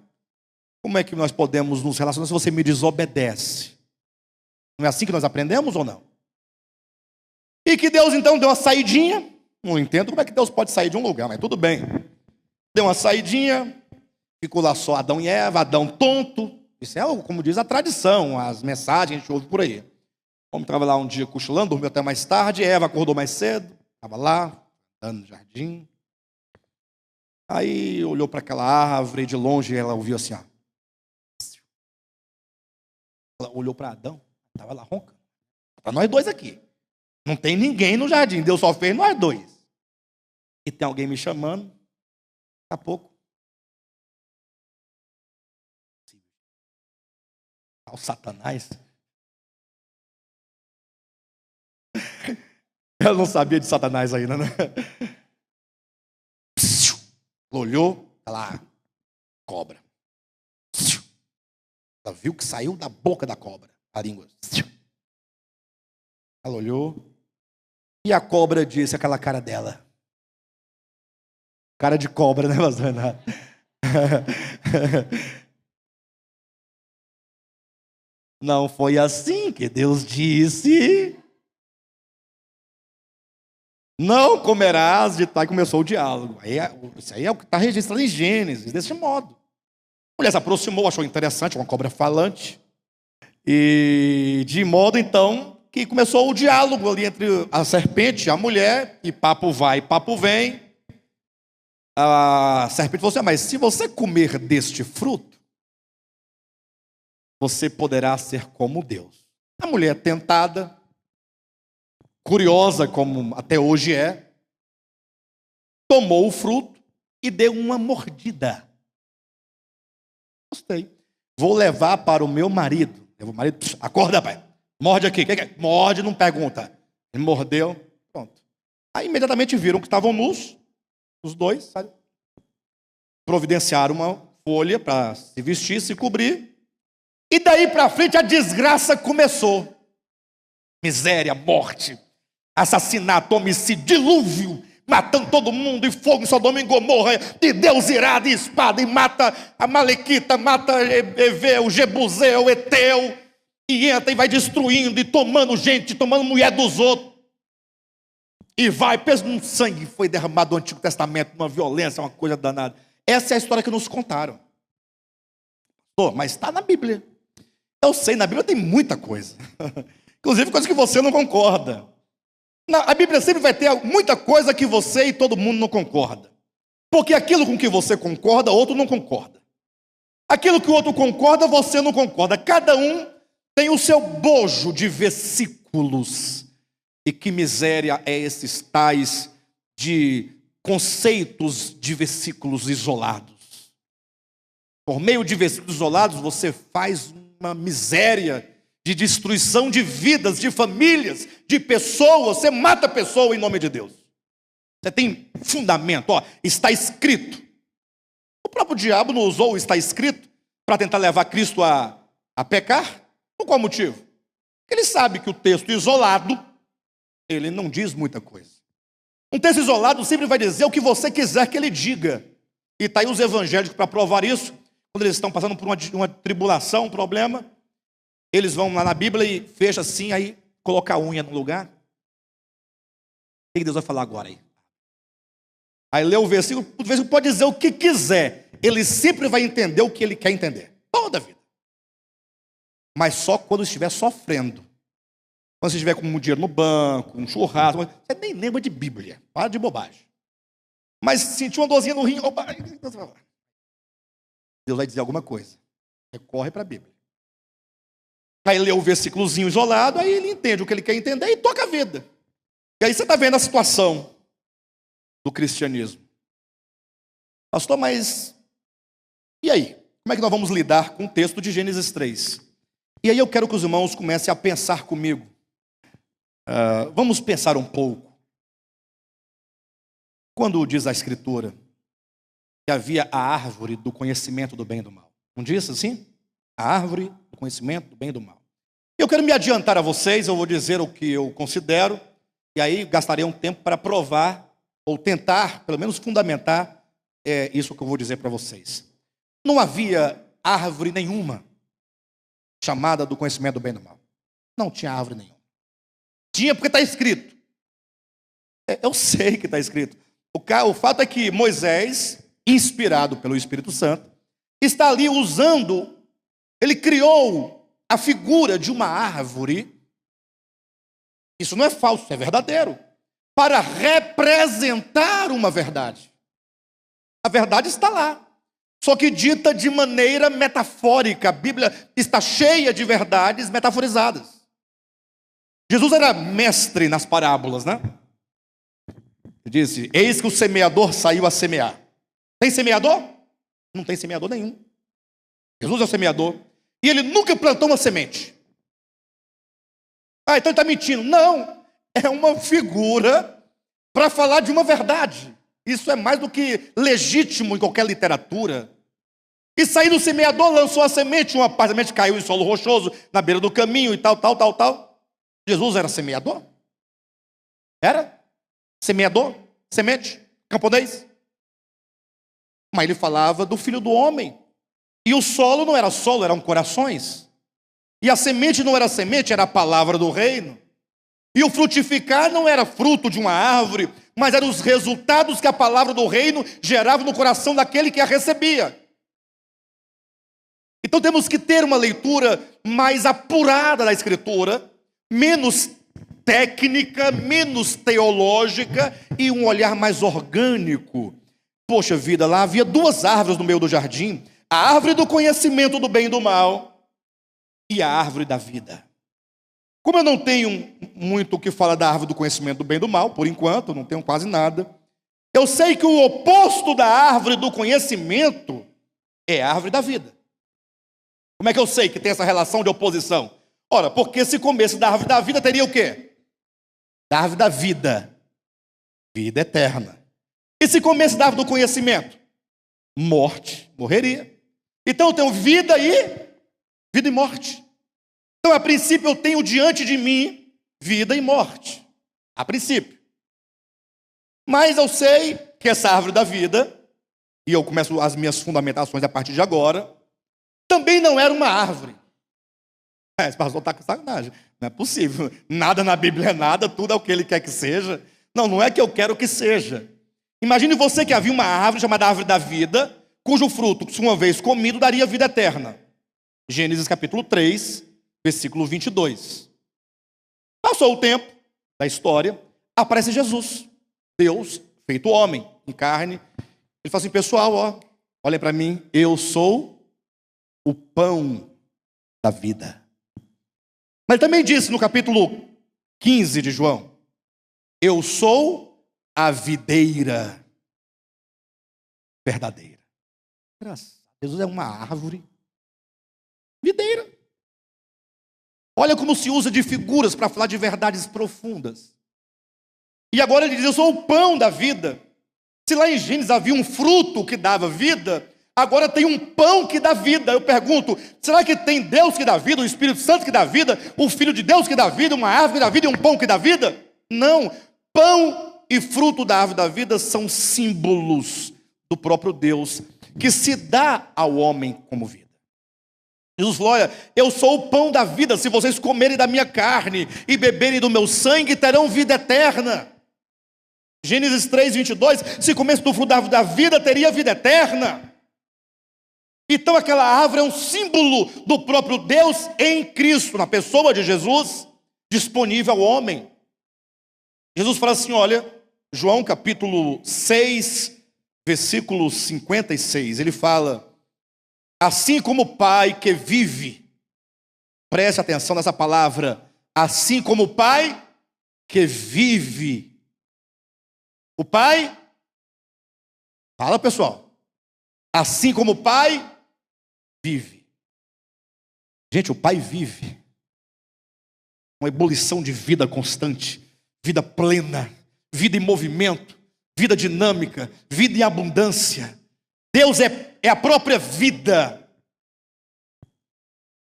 Como é que nós podemos nos relacionar se você me desobedece? Não é assim que nós aprendemos ou não? E que Deus então deu uma saidinha. Não entendo como é que Deus pode sair de um lugar, mas tudo bem. Deu uma saidinha, ficou lá só Adão e Eva, Adão tonto. Isso é, como diz a tradição, as mensagens que a gente ouve por aí. O homem estava lá um dia cochilando, dormiu até mais tarde, Eva acordou mais cedo, estava lá, andando no jardim. Aí olhou para aquela árvore, de longe ela ouviu assim, ó. Ela olhou para Adão, estava lá roncando. Para nós dois aqui. Não tem ninguém no jardim, Deus só fez nós dois. E tem alguém me chamando, daqui a pouco. O Satanás. Ela não sabia de Satanás ainda, né? Olhou, lá, cobra. Ela viu que saiu da boca da cobra, a língua. Ela olhou, e a cobra disse aquela cara dela. Cara de cobra, né, pastor Renato? Não foi assim que Deus disse. Não comerás de tal, e começou o diálogo. Isso aí é o que está registrado em Gênesis, desse modo. A mulher se aproximou, achou interessante, uma cobra falante. E de modo, então, que começou o diálogo ali entre a serpente e a mulher, e papo vai, papo vem. A serpente falou assim: mas se você comer deste fruto, você poderá ser como Deus. A mulher tentada, curiosa como até hoje é, tomou o fruto e deu uma mordida. Gostei. Vou levar para o meu marido. O marido, acorda, pai. Morde aqui. Morde, não pergunta. Ele mordeu, pronto. Aí imediatamente viram que estavam nus, os dois, sabe? Providenciaram uma folha para se vestir, se cobrir. E daí para frente a desgraça começou. Miséria, morte, assassinato, homicídio, dilúvio, matando todo mundo, e fogo em Sodoma e Gomorra, e Deus irado, e espada, e mata a Malequita, mata o Jebuseu, o Eteu, e entra e vai destruindo, e tomando gente, tomando mulher dos outros. E vai, pensa num sangue que foi derramado no Antigo Testamento, uma violência, uma coisa danada. Essa é a história que nos contaram. Mas está na Bíblia. Eu sei, na Bíblia tem muita coisa. Inclusive coisas que você não concorda. A Bíblia sempre vai ter muita coisa que você e todo mundo não concorda. Porque aquilo com que você concorda, outro não concorda. Aquilo que o outro concorda, você não concorda. Cada um tem o seu bojo de versículos. E que miséria é esses tais de conceitos de versículos isolados. Por meio de versículos isolados, você faz uma miséria de destruição de vidas, de famílias, de pessoas. Você mata a pessoa em nome de Deus. Você tem fundamento, está escrito. O próprio diabo não usou o está escrito para tentar levar Cristo a pecar? Por qual motivo? Porque ele sabe que o texto isolado, ele não diz muita coisa. Um texto isolado sempre vai dizer o que você quiser que ele diga. E está aí os evangélicos para provar isso. Quando eles estão passando por uma tribulação, um problema, eles vão lá na Bíblia e fecham assim, aí coloca a unha no lugar. O que Deus vai falar agora aí? Aí lê o versículo pode dizer o que quiser. Ele sempre vai entender o que ele quer entender. Toda a vida. Mas só quando estiver sofrendo. Quando você estiver com um dinheiro no banco, um churrasco, você nem lembra de Bíblia. Para de bobagem. Mas sentiu uma dorzinha no rim, Deus vai dizer alguma coisa. Recorre para a Bíblia. Aí lê o versículozinho isolado, aí ele entende o que ele quer entender e toca a vida. E aí você está vendo a situação do cristianismo. Pastor, mas e aí? Como é que nós vamos lidar com o texto de Gênesis 3? E aí eu quero que os irmãos comecem a pensar comigo. Vamos pensar um pouco. Quando diz a Escritura que havia a árvore do conhecimento do bem e do mal. Não diz assim? A árvore do conhecimento do bem e do mal. Eu quero me adiantar a vocês, eu vou dizer o que eu considero, e aí gastarei um tempo para provar, ou tentar, pelo menos fundamentar, isso que eu vou dizer para vocês. Não havia árvore nenhuma chamada do conhecimento do bem e do mal. Não tinha árvore nenhuma. Tinha porque está escrito. Eu sei que está escrito. O fato é que Moisés, inspirado pelo Espírito Santo, está ali usando, ele criou a figura de uma árvore. Isso não é falso, é verdadeiro. Para representar uma verdade. A verdade está lá. Só que dita de maneira metafórica. A Bíblia está cheia de verdades metaforizadas. Jesus era mestre nas parábolas, né? Ele disse: eis que o semeador saiu a semear. Tem semeador? Não tem semeador nenhum. Jesus é o semeador. E ele nunca plantou uma semente. Então ele está mentindo. Não, é uma figura para falar de uma verdade. Isso é mais do que legítimo em qualquer literatura. E saindo o semeador, lançou a semente, uma parte da semente caiu em solo rochoso, na beira do caminho e tal. Jesus era semeador? Era? Semeador? Semente? Camponês? Mas ele falava do Filho do Homem. E o solo não era solo, eram corações. E a semente não era semente, era a palavra do reino. E o frutificar não era fruto de uma árvore, mas eram os resultados que a palavra do reino gerava no coração daquele que a recebia. Então temos que ter uma leitura mais apurada da Escritura, menos técnica, menos teológica e um olhar mais orgânico. Poxa vida, lá havia duas árvores no meio do jardim: a árvore do conhecimento do bem e do mal e a árvore da vida. Como eu não tenho muito o que falar da árvore do conhecimento do bem e do mal, por enquanto, não tenho quase nada, eu sei que o oposto da árvore do conhecimento é a árvore da vida. Como é que eu sei que tem essa relação de oposição? Ora, porque se comesse da árvore da vida, teria o quê? Da árvore da vida, vida eterna. E se comesse da árvore do conhecimento? Morte, morreria. Então eu tenho vida e morte. Então a princípio eu tenho diante de mim vida e morte. A princípio. Mas eu sei que essa árvore da vida, e eu começo as minhas fundamentações a partir de agora, também não era uma árvore. Esse pastor está com sacanagem. Não é possível. Nada na Bíblia é nada, tudo é o que ele quer que seja. Não, não é que eu quero que seja. Imagine você que havia uma árvore chamada árvore da vida, cujo fruto, se uma vez comido, daria vida eterna. Gênesis capítulo 3, versículo 22. Passou o tempo da história, aparece Jesus, Deus feito homem, em carne. Ele fala assim: pessoal, ó, olhem para mim, eu sou o pão da vida. Mas ele também disse no capítulo 15 de João: eu sou a videira verdadeira. Graças a Deus, é uma árvore videira. Olha como se usa de figuras para falar de verdades profundas. E agora ele diz: eu sou o pão da vida. Se lá em Gênesis havia um fruto que dava vida, agora tem um pão que dá vida. Eu pergunto: será que tem Deus que dá vida, o Espírito Santo que dá vida, o Filho de Deus que dá vida, uma árvore que dá vida e um pão que dá vida? Não. Pão e fruto da árvore da vida são símbolos do próprio Deus, que se dá ao homem como vida. Jesus falou: olha, eu sou o pão da vida. Se vocês comerem da minha carne e beberem do meu sangue, terão vida eterna. Gênesis 3, 22, se comesse do fruto da árvore da vida, teria vida eterna. Então aquela árvore é um símbolo do próprio Deus em Cristo, na pessoa de Jesus, disponível ao homem. Jesus fala assim, olha, João capítulo 6, versículo 56, ele fala: assim como o Pai que vive, preste atenção nessa palavra, assim como o Pai que vive. O Pai, fala pessoal, assim como o Pai vive. Gente, o Pai vive. Uma ebulição de vida constante, vida plena, vida em movimento, vida dinâmica, vida em abundância. Deus é a própria vida.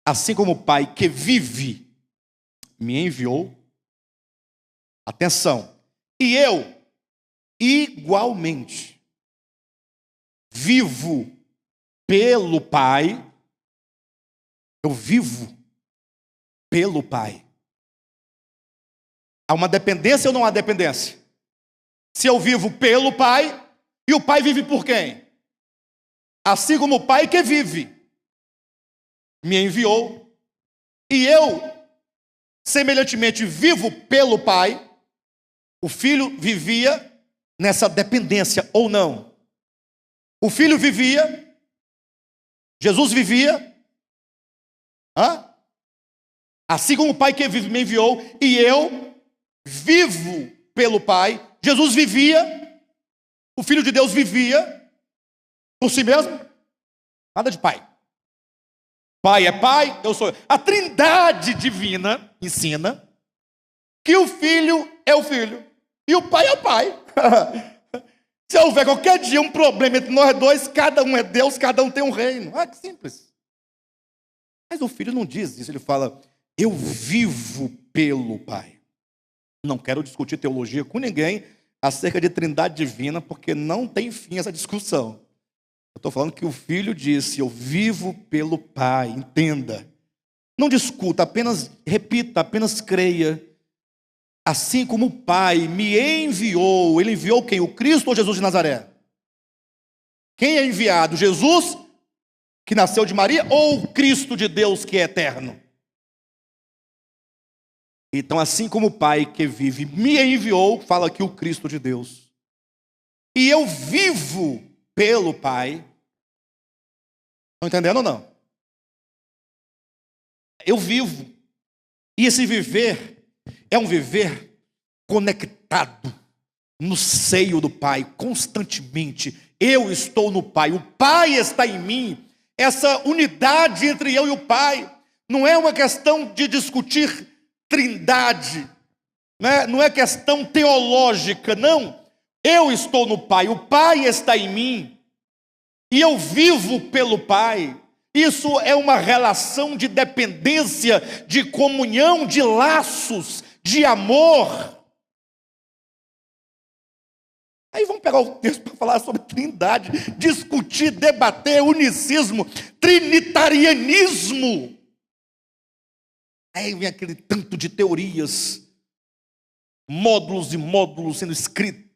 Assim como o Pai que vive me enviou, atenção, e eu igualmente vivo pelo Pai. Eu vivo pelo Pai. Há uma dependência ou não há dependência? Se eu vivo pelo Pai, e o Pai vive por quem? Assim como o Pai que vive me enviou, e eu semelhantemente vivo pelo Pai, o Filho vivia nessa dependência ou não? O Filho vivia, Jesus vivia, assim como o Pai que vive me enviou, e eu vivo pelo Pai. Jesus vivia, o Filho de Deus vivia por si mesmo, nada de Pai. Pai é Pai, eu sou eu. A Trindade divina ensina que o Filho é o Filho e o Pai é o Pai. Se houver qualquer dia um problema entre nós dois, cada um é Deus, cada um tem um reino. Que simples. Mas o Filho não diz isso, ele fala: eu vivo pelo Pai. Não quero discutir teologia com ninguém acerca de Trindade divina, porque não tem fim essa discussão. Eu estou falando que o Filho disse: eu vivo pelo Pai. Entenda. Não discuta, apenas repita, apenas creia. Assim como o Pai me enviou, Ele enviou quem? O Cristo ou Jesus de Nazaré? Quem é enviado? Jesus, que nasceu de Maria, ou o Cristo de Deus que é eterno? Então, assim como o Pai que vive me enviou, fala aqui o Cristo de Deus. E eu vivo pelo Pai. Estão entendendo ou não? Eu vivo. E esse viver é um viver conectado no seio do Pai, constantemente. Eu estou no Pai, o Pai está em mim. Essa unidade entre eu e o Pai não é uma questão de discutir trindade, né? Não é questão teológica, não. Eu estou no Pai, o Pai está em mim, e eu vivo pelo Pai. Isso é uma relação de dependência, de comunhão, de laços, de amor. Aí vamos pegar o texto para falar sobre trindade, discutir, debater unicismo, trinitarianismo. Aí vem aquele tanto de teorias, módulos e módulos sendo escritos.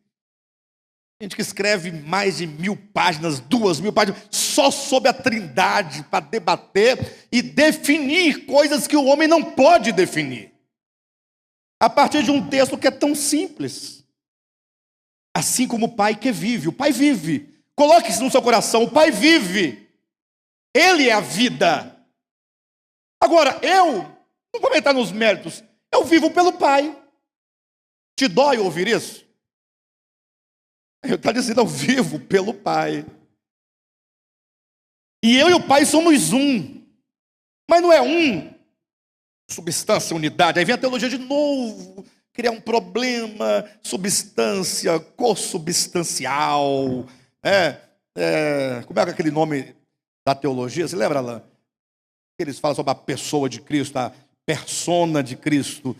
Gente que escreve mais de 1000 páginas, 2000 páginas, só sobre a trindade, para debater e definir coisas que o homem não pode definir. A partir de um texto que é tão simples. Assim como o Pai que vive. O Pai vive. Coloque isso no seu coração. O Pai vive. Ele é a vida. Agora, eu não vou entrar nos méritos. Eu vivo pelo Pai. Te dói ouvir isso? Ele está dizendo, eu vivo pelo Pai. E eu e o Pai somos um. Mas não é um. Substância, unidade. Aí vem a teologia de novo. Criar um problema. Substância, consubstancial. Como é aquele nome da teologia? Você lembra, Alain? Eles falam sobre a pessoa de Cristo, a persona de Cristo.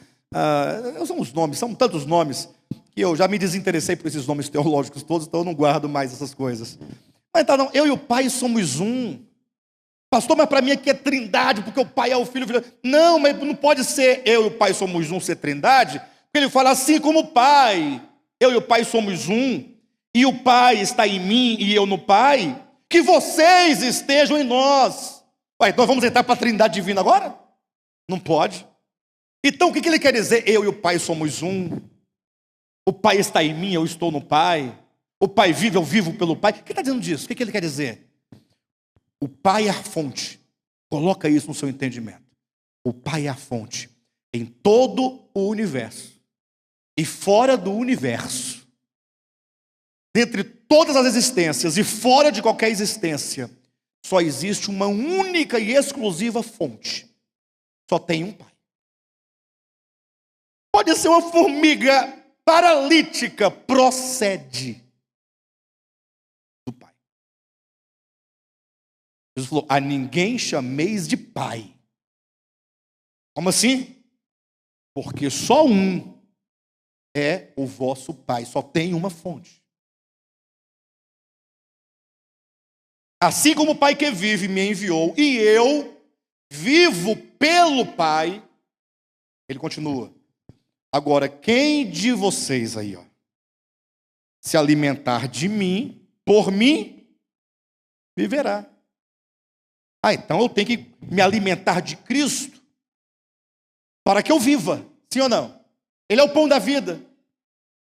São os nomes, são tantos nomes que eu já me desinteressei por esses nomes teológicos todos, então eu não guardo mais essas coisas. Mas então, não, eu e o Pai somos um. Pastor, mas para mim aqui é trindade, porque o Pai é o Filho, o Filho. Não, mas não pode ser eu e o Pai somos um ser trindade, porque ele fala assim como o Pai, eu e o Pai somos um, e o Pai está em mim e eu no Pai, que vocês estejam em nós. Ué, então vamos entrar para a trindade divina agora? Não pode. Então o que ele quer dizer? Eu e o Pai somos um. O Pai está em mim, eu estou no Pai. O Pai vive, eu vivo pelo Pai. O que está dizendo disso? O que ele quer dizer? O Pai é a fonte. Coloca isso no seu entendimento. O Pai é a fonte. Em todo o universo. E fora do universo. Dentre todas as existências e fora de qualquer existência, só existe uma única e exclusiva fonte. Só tem um Pai. Pode ser uma formiga paralítica, procede do Pai. Jesus falou, a ninguém chameis de Pai. Como assim? Porque só um é o vosso Pai, só tem uma fonte. Assim como o Pai que vive me enviou, e eu vivo pelo Pai, ele continua. Agora, quem de vocês aí, se alimentar de mim, por mim, viverá. Então eu tenho que me alimentar de Cristo para que eu viva, sim ou não? Ele é o pão da vida.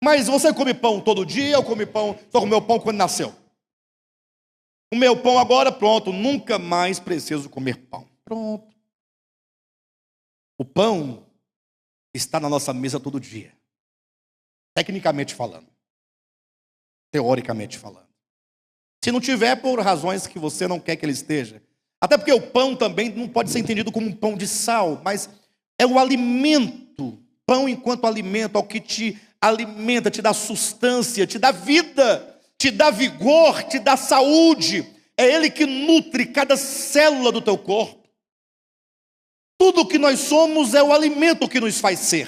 Mas você come pão todo dia, eu come pão, só comeu pão quando nasceu. O meu pão agora, pronto, nunca mais preciso comer pão. Pronto. O pão está na nossa mesa todo dia. Tecnicamente falando. Teoricamente falando. Se não tiver, por razões que você não quer que ele esteja. Até porque o pão também não pode ser entendido como um pão de sal, mas é o alimento. Pão enquanto alimento, é o que te alimenta, te dá sustância, te dá vida, te dá vigor, te dá saúde. É ele que nutre cada célula do teu corpo. Tudo o que nós somos é o alimento que nos faz ser.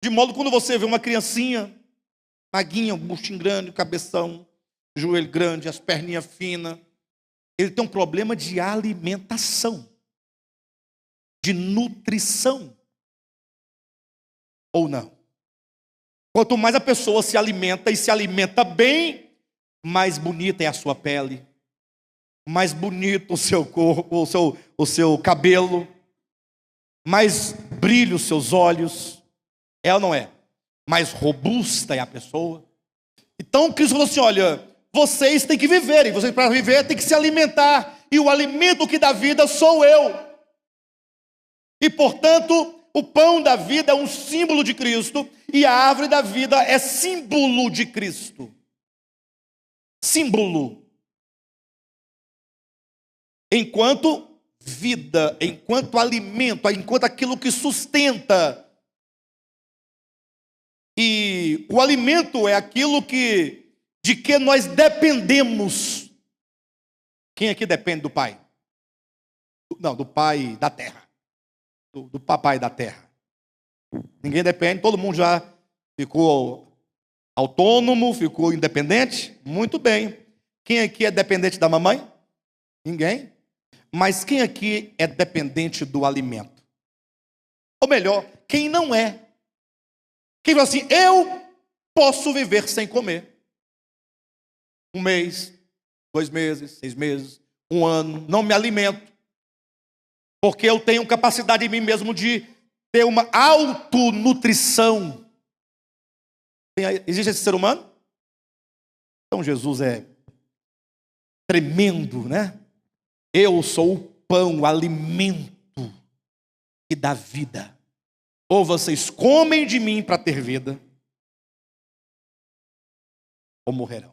De modo que quando você vê uma criancinha, maguinha, um buchinho grande, cabeção, joelho grande, as perninhas finas. Ele tem um problema de alimentação, de nutrição. Ou não? Quanto mais a pessoa se alimenta e se alimenta bem, mais bonita é a sua pele, mais bonito o seu corpo, o seu cabelo, mais brilha os seus olhos. É ou não é? Mais robusta é a pessoa. Então Cristo falou assim: olha, vocês têm que viver, e vocês para viver têm que se alimentar, e o alimento que dá vida sou eu. E portanto, o pão da vida é um símbolo de Cristo, e a árvore da vida é símbolo de Cristo. Símbolo. Enquanto vida, enquanto alimento, enquanto aquilo que sustenta. E o alimento é aquilo de que nós dependemos. Quem aqui depende do pai? Não, do pai da terra. Do papai da terra. Ninguém depende, todo mundo já ficou autônomo, ficou independente? Muito bem. Quem aqui é dependente da mamãe? Ninguém. Mas quem aqui é dependente do alimento? Ou melhor, quem não é? Quem fala assim: eu posso viver sem comer. 1 mês, 2 meses, 6 meses, 1 ano, não me alimento. Porque eu tenho capacidade em mim mesmo de ter uma autonutrição. Existe esse ser humano? Então Jesus é tremendo, né? Eu sou o pão, o alimento que dá vida. Ou vocês comem de mim para ter vida, ou morrerão.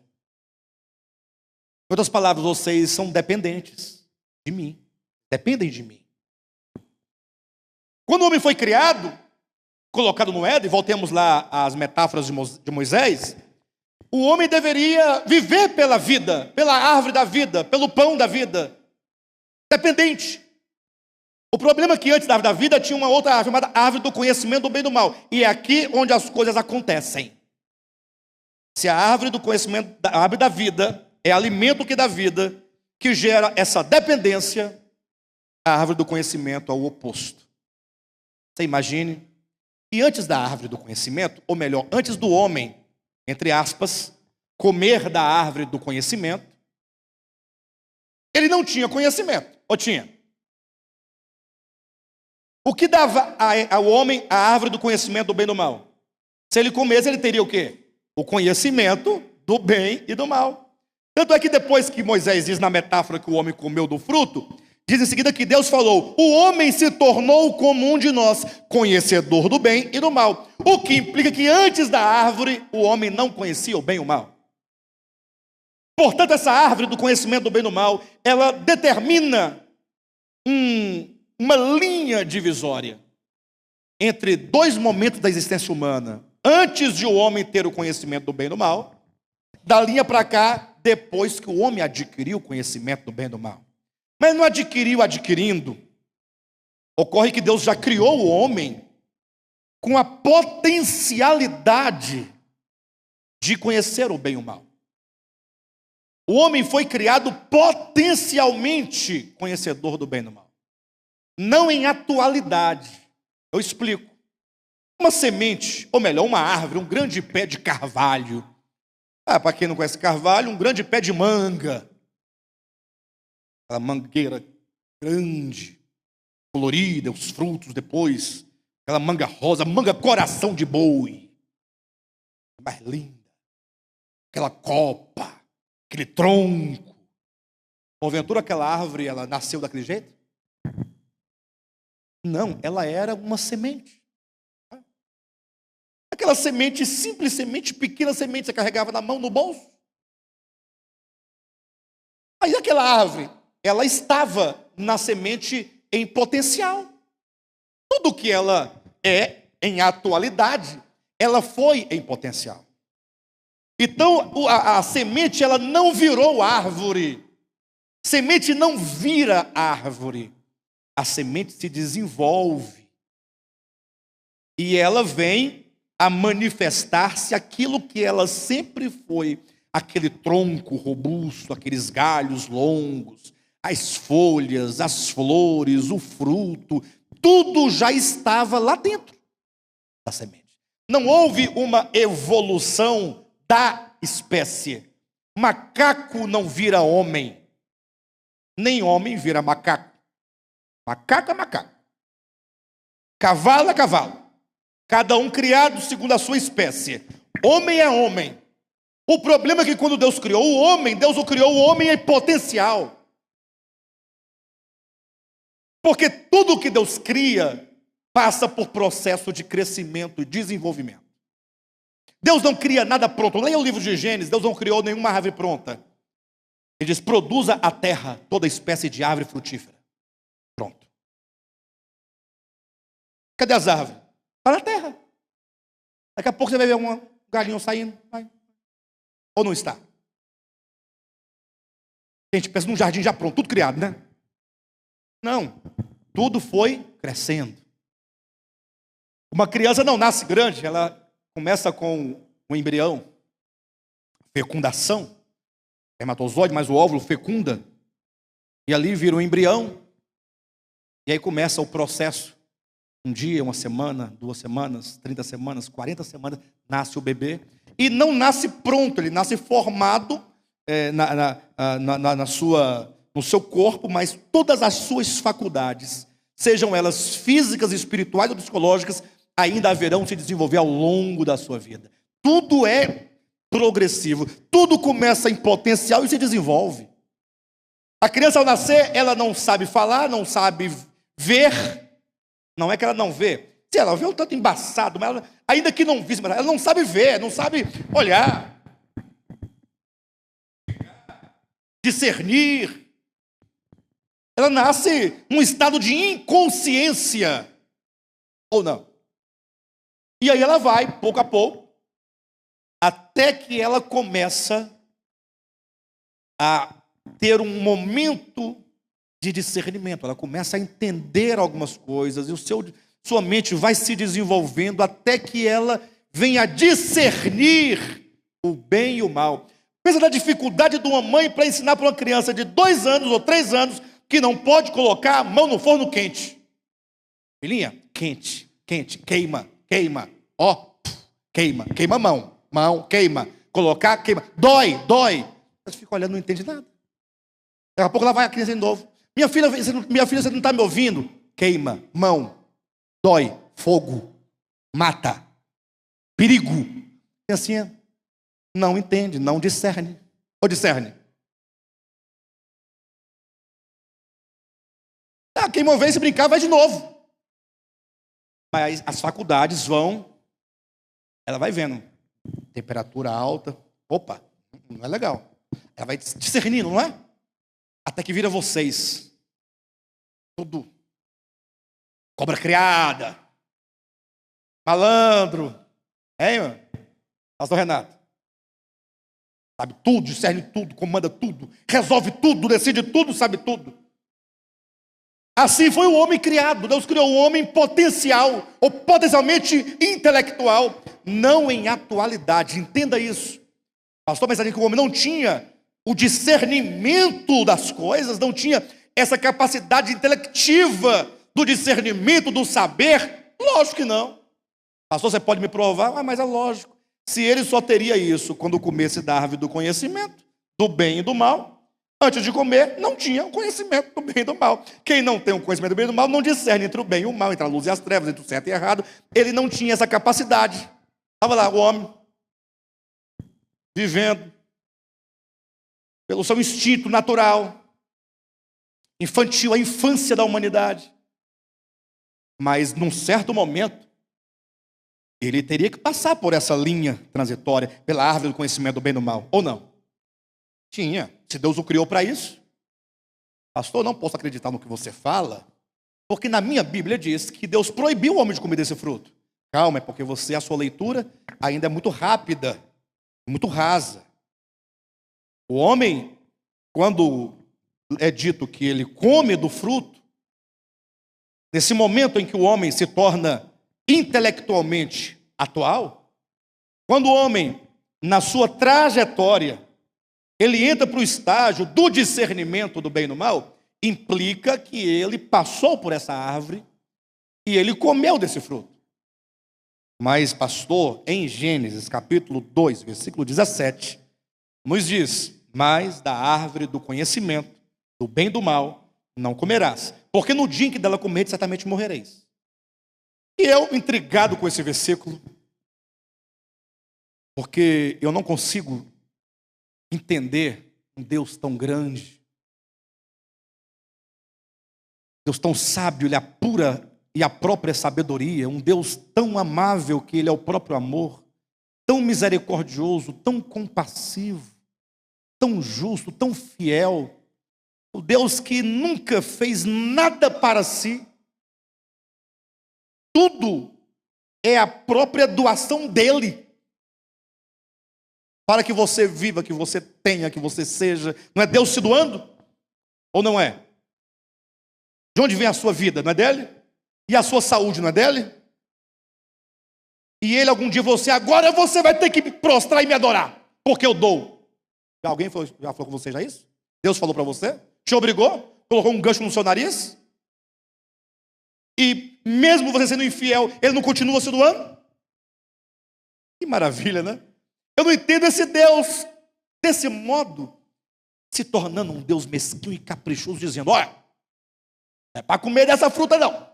Em outras palavras, vocês são dependentes de mim. Dependem de mim. Quando o homem foi criado, colocado no Éden, voltemos lá às metáforas de Moisés, o homem deveria viver pela vida, pela árvore da vida, pelo pão da vida. Dependente. O problema é que antes da árvore da vida tinha uma outra árvore, chamada árvore do conhecimento do bem e do mal. E é aqui onde as coisas acontecem. Se a árvore do conhecimento, a árvore da vida, é alimento que dá vida, que gera essa dependência, a árvore do conhecimento é o oposto. Você imagine que antes da árvore do conhecimento, ou melhor, antes do homem, entre aspas, comer da árvore do conhecimento, ele não tinha conhecimento, ou tinha? O que dava ao homem a árvore do conhecimento do bem e do mal? Se ele comesse, ele teria o quê? O conhecimento do bem e do mal. Tanto é que depois que Moisés diz na metáfora que o homem comeu do fruto, diz em seguida que Deus falou: o homem se tornou como um de nós, conhecedor do bem e do mal. O que implica que antes da árvore, o homem não conhecia o bem e o mal. Portanto, essa árvore do conhecimento do bem e do mal, ela determina uma linha divisória entre 2 momentos da existência humana. Antes de o homem ter o conhecimento do bem e do mal, da linha para cá, depois que o homem adquiriu o conhecimento do bem e do mal. Mas não adquiriu adquirindo. Ocorre que Deus já criou o homem com a potencialidade de conhecer o bem e o mal. O homem foi criado potencialmente conhecedor do bem e do mal. Não em atualidade. Eu explico. Uma semente, ou melhor, uma árvore, um grande pé de carvalho. Para quem não conhece carvalho, um grande pé de manga. Aquela mangueira grande, colorida, os frutos depois. Aquela manga rosa, manga coração de boi. Mais linda. Aquela copa, aquele tronco. Porventura aquela árvore, ela nasceu daquele jeito? Não, ela era uma semente. Aquela semente, simples semente, pequena semente, você carregava na mão, no bolso. Aí aquela árvore, ela estava na semente em potencial. Tudo que ela é em atualidade, ela foi em potencial. Então, a semente, ela não virou árvore. Semente não vira árvore. A semente se desenvolve. E ela vem a manifestar-se aquilo que ela sempre foi, aquele tronco robusto, aqueles galhos longos, as folhas, as flores, o fruto, tudo já estava lá dentro da semente. Não houve uma evolução da espécie. Macaco não vira homem, nem homem vira macaco. Macaco é macaco. Cavalo é cavalo. Cada um criado segundo a sua espécie. Homem é homem. O problema é que quando Deus criou o homem, Deus o criou o homem em potencial. Porque tudo que Deus cria passa por processo de crescimento e desenvolvimento. Deus não cria nada pronto. Leia o livro de Gênesis, Deus não criou nenhuma árvore pronta. Ele diz, produza a terra toda espécie de árvore frutífera. Pronto. Cadê as árvores? Está na terra. Daqui a pouco você vai ver um galinho saindo. Vai. Ou não está? Gente, pensa num jardim já pronto, tudo criado, né? Não. Tudo foi crescendo. Uma criança não nasce grande, ela começa com um embrião, fecundação, espermatozoide, mas o óvulo fecunda, e ali vira um embrião, e aí começa o processo. Um dia, uma semana, 2 semanas, 30 semanas, 40 semanas, nasce o bebê, e não nasce pronto, ele nasce formado no seu corpo, mas todas as suas faculdades, sejam elas físicas, espirituais ou psicológicas, ainda haverão de se desenvolver ao longo da sua vida. Tudo é progressivo, tudo começa em potencial e se desenvolve. A criança ao nascer, ela não sabe falar, não sabe ver, não é que ela não vê, se ela vê um tanto embaçado, mas ela, ainda que não visse, ela não sabe ver, não sabe olhar, discernir. Ela nasce num estado de inconsciência, ou não? E aí ela vai, pouco a pouco, até que ela começa a ter um momento de discernimento. Ela começa a entender algumas coisas, e sua mente vai se desenvolvendo até que ela venha a discernir o bem e o mal. Pensa na dificuldade de uma mãe para ensinar para uma criança de 2 anos ou 3 anos que não pode colocar a mão no forno quente. Filhinha, quente, quente, queima. Queima, ó, queima a mão, queima, colocar, queima, dói. Você fica olhando, não entende nada. Daqui a pouco lá vai a criança de novo. Minha filha, você não está me ouvindo? Queima, mão, dói, fogo, mata, perigo. E assim, não entende, não discerne. Ou discerne? Queima uma vez, se brincar, vai de novo. Mas as faculdades ela vai vendo, temperatura alta, opa, não é legal. Ela vai discernindo, não é? Até que vira vocês. Tudo. Cobra criada. Malandro. Hein, mano? Pastor Renato. Sabe tudo, discerne tudo, comanda tudo, resolve tudo, decide tudo, sabe tudo. Assim foi o homem criado. Deus criou o homem potencial, ou potencialmente intelectual, não em atualidade. Entenda isso. Pastor, mas que o homem não tinha o discernimento das coisas, não tinha essa capacidade intelectiva do discernimento, do saber? Lógico que não. Pastor, você pode me provar? Mas é lógico. Se ele só teria isso quando comesse da árvore do conhecimento, do bem e do mal, antes de comer, não tinha o conhecimento do bem e do mal. Quem não tem o conhecimento do bem e do mal, não discerne entre o bem e o mal, entre a luz e as trevas, entre o certo e o errado. Ele não tinha essa capacidade. Estava lá o homem, vivendo pelo seu instinto natural, infantil, a infância da humanidade. Mas, num certo momento, ele teria que passar por essa linha transitória, pela árvore do conhecimento do bem e do mal, ou não? Tinha. Se Deus o criou para isso. Pastor, não posso acreditar no que você fala, porque na minha Bíblia diz que Deus proibiu o homem de comer desse fruto. Calma, é porque a sua leitura ainda é muito rápida, muito rasa. O homem, quando é dito que ele come do fruto, nesse momento em que o homem se torna intelectualmente atual, quando o homem, na sua trajetória, ele entra para o estágio do discernimento do bem e do mal, implica que ele passou por essa árvore e ele comeu desse fruto. Mas, pastor, em Gênesis capítulo 2, versículo 17, nos diz: mas da árvore do conhecimento, do bem e do mal, não comerás, porque no dia em que dela comerdes, certamente morrereis. E eu, intrigado com esse versículo, porque eu não consigo entender um Deus tão grande, Deus tão sábio, Ele é a pura e a própria sabedoria, um Deus tão amável que Ele é o próprio amor, tão misericordioso, tão compassivo, tão justo, tão fiel, o Deus que nunca fez nada para si, tudo é a própria doação dEle, para que você viva, que você tenha, que você seja. Não é Deus se doando? Ou não é? De onde vem a sua vida? Não é dele? E a sua saúde não é dele? E ele algum dia falou assim: agora você vai ter que me prostrar e me adorar, porque eu dou. Alguém já falou com você já isso? Deus falou para você? Te obrigou? Colocou um gancho no seu nariz? E mesmo você sendo infiel, ele não continua se doando? Que maravilha, né? Eu não entendo esse Deus desse modo, se tornando um Deus mesquinho e caprichoso, dizendo: olha, não é para comer dessa fruta não.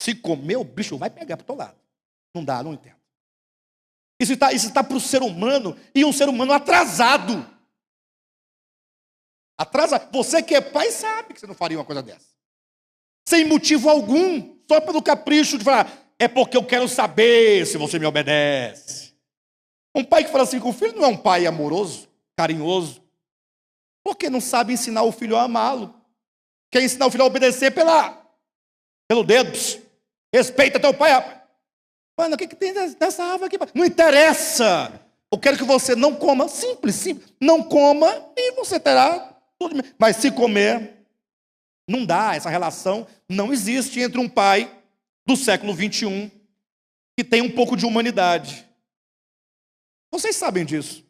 Se comer, o bicho vai pegar para o teu lado. Não dá, não entendo. Isso está para o ser humano, e um ser humano atrasado. Atrasado. Você que é pai sabe que você não faria uma coisa dessa. Sem motivo algum, só pelo capricho de falar: é porque eu quero saber se você me obedece. Um pai que fala assim com o filho não é um pai amoroso, carinhoso, porque não sabe ensinar o filho a amá-lo. Quer ensinar o filho a obedecer pelo dedo. Respeita teu pai, rapaz. Mano, o que tem nessa árvore aqui? Não interessa. Eu quero que você não coma. Simples, simples. Não coma e você terá tudo. Mas se comer, não dá. Essa relação não existe entre um pai do século 21 que tem um pouco de humanidade. Vocês sabem disso.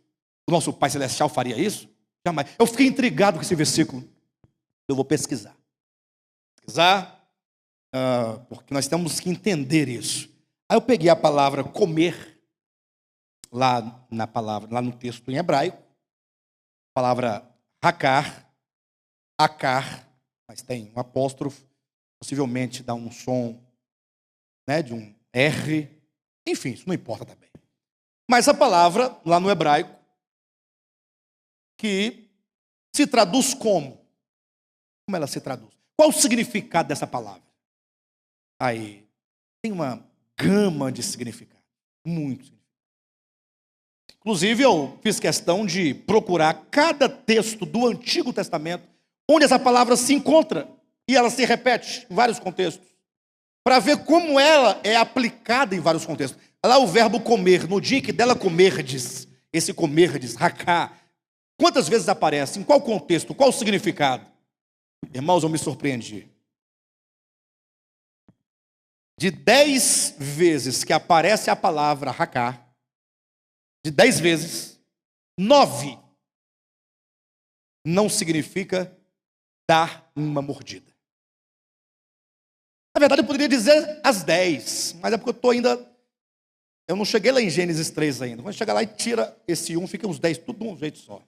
O nosso Pai Celestial faria isso? Jamais. Eu fiquei intrigado com esse versículo. Eu vou pesquisar. Porque nós temos que entender isso. Aí eu peguei a palavra comer, lá no texto em hebraico, a palavra hakar, mas tem um apóstrofo, possivelmente dá um som, né, de um R, enfim, isso não importa também. Mas a palavra, lá no hebraico, que se traduz como? Como ela se traduz? Qual o significado dessa palavra? Aí, tem uma gama de significado, muito significado. Inclusive, eu fiz questão de procurar cada texto do Antigo Testamento, onde essa palavra se encontra, e ela se repete em vários contextos, para ver como ela é aplicada em vários contextos. Lá o verbo comer, no dia que dela comerdes, esse comerdes, haká, quantas vezes aparece? Em qual contexto? Qual o significado? Irmãos, eu me surpreendi. De 10 vezes que aparece a palavra haká, de 10 vezes, 9 não significa dar uma mordida. Na verdade, eu poderia dizer as 10, mas é porque eu não cheguei lá em Gênesis 3 ainda. Quando chegar lá e tira esse 1, fica os 10, tudo de um jeito só.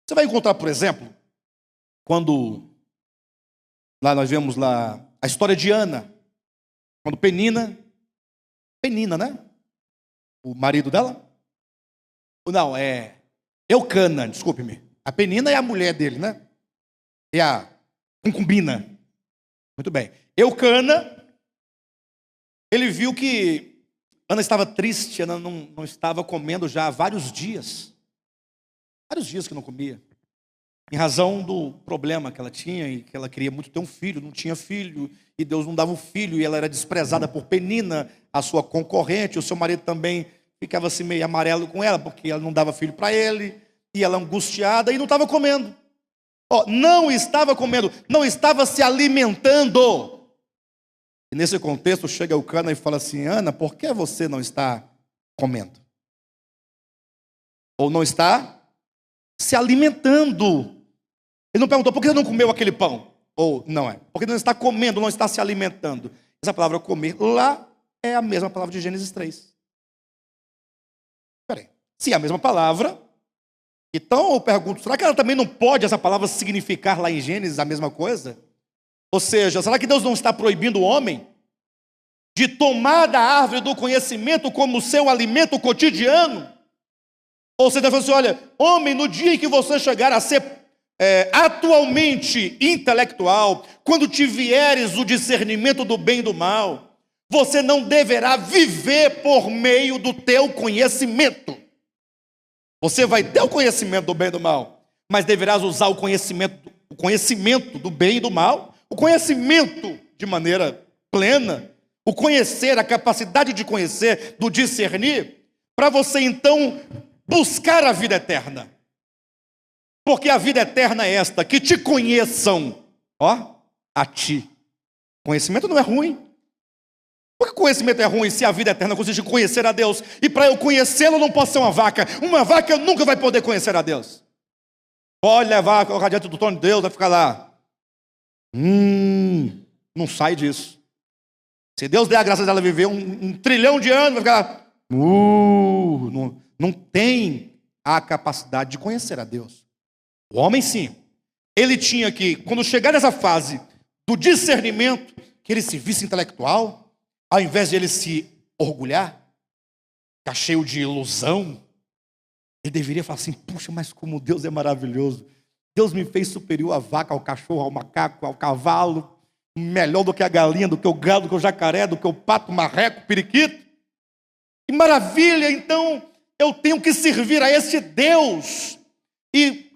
Você vai encontrar, por exemplo, quando lá nós vemos lá a história de Ana, quando Penina, né? O marido dela? Não, é Eucana, desculpe-me. A Penina é a mulher dele, né? É a concubina. Muito bem. Eucana, ele viu que Ana estava triste, Ana não estava comendo já há vários dias. Vários dias que não comia. Em razão do problema que ela tinha e que ela queria muito ter um filho, não tinha filho, e Deus não dava um filho, e ela era desprezada por Penina, a sua concorrente. O seu marido também ficava assim meio amarelo com ela, porque ela não dava filho para ele, e ela angustiada, e não estava comendo. Não estava comendo, não estava se alimentando. E nesse contexto chega o Cana e fala assim: Ana, por que você não está comendo? Ou não está se alimentando. Ele não perguntou, por que você não comeu aquele pão? Ou, não é, porque não está comendo, não está se alimentando. Essa palavra comer lá é a mesma palavra de Gênesis 3. Peraí, se é a mesma palavra, então eu pergunto, será que ela também não pode, essa palavra, significar lá em Gênesis a mesma coisa? Ou seja, será que Deus não está proibindo o homem de tomar da árvore do conhecimento como seu alimento cotidiano? Ou seja, Deus falou assim, olha, homem, no dia em que você chegar a ser atualmente intelectual, quando te vieres o discernimento do bem e do mal, você não deverá viver por meio do teu conhecimento. Você vai ter o conhecimento do bem e do mal, mas deverás usar o conhecimento do bem e do mal, o conhecimento de maneira plena, o conhecer, a capacidade de conhecer, do discernir, para você então buscar a vida eterna. Porque a vida eterna é esta, que te conheçam, a ti. Conhecimento não é ruim. Por que conhecimento é ruim se a vida eterna consiste em conhecer a Deus? E para eu conhecê-lo eu não posso ser uma vaca. Uma vaca nunca vai poder conhecer a Deus. Pode levar diante do trono de Deus, vai ficar lá. Não sai disso. Se Deus der a graça dela viver um trilhão de anos, vai ficar lá. Não tem a capacidade de conhecer a Deus. O homem sim. Ele tinha que, quando chegar nessa fase do discernimento, que ele se visse intelectual, ao invés de ele se orgulhar, ficar cheio de ilusão, ele deveria falar assim, puxa, mas como Deus é maravilhoso. Deus me fez superior à vaca, ao cachorro, ao macaco, ao cavalo, melhor do que a galinha, do que o galo, do que o jacaré, do que o pato, o marreco, o periquito. Que maravilha, então eu tenho que servir a esse Deus. E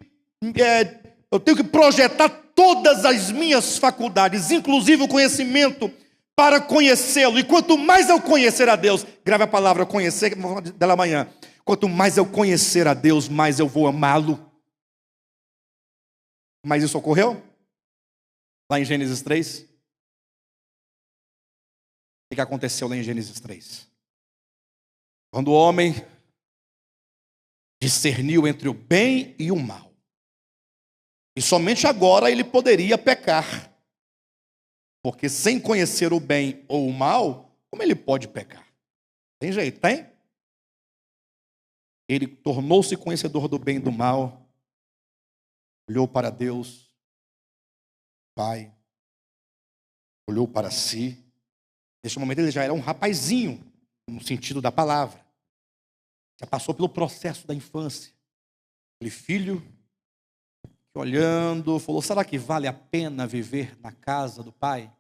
eu tenho que projetar todas as minhas faculdades, inclusive o conhecimento, para conhecê-lo. E quanto mais eu conhecer a Deus, grave a palavra conhecer, que vamos falar dela amanhã. Quanto mais eu conhecer a Deus, mais eu vou amá-lo. Mas isso ocorreu? Lá em Gênesis 3? O que aconteceu lá em Gênesis 3? Quando o homem discerniu entre o bem e o mal. E somente agora ele poderia pecar. Porque sem conhecer o bem ou o mal, como ele pode pecar? Tem jeito, tem? Ele tornou-se conhecedor do bem e do mal, olhou para Deus, Pai, olhou para si. Neste momento ele já era um rapazinho, no sentido da palavra. Já passou pelo processo da infância. Aquele filho que olhando, falou, será que vale a pena viver na casa do Pai?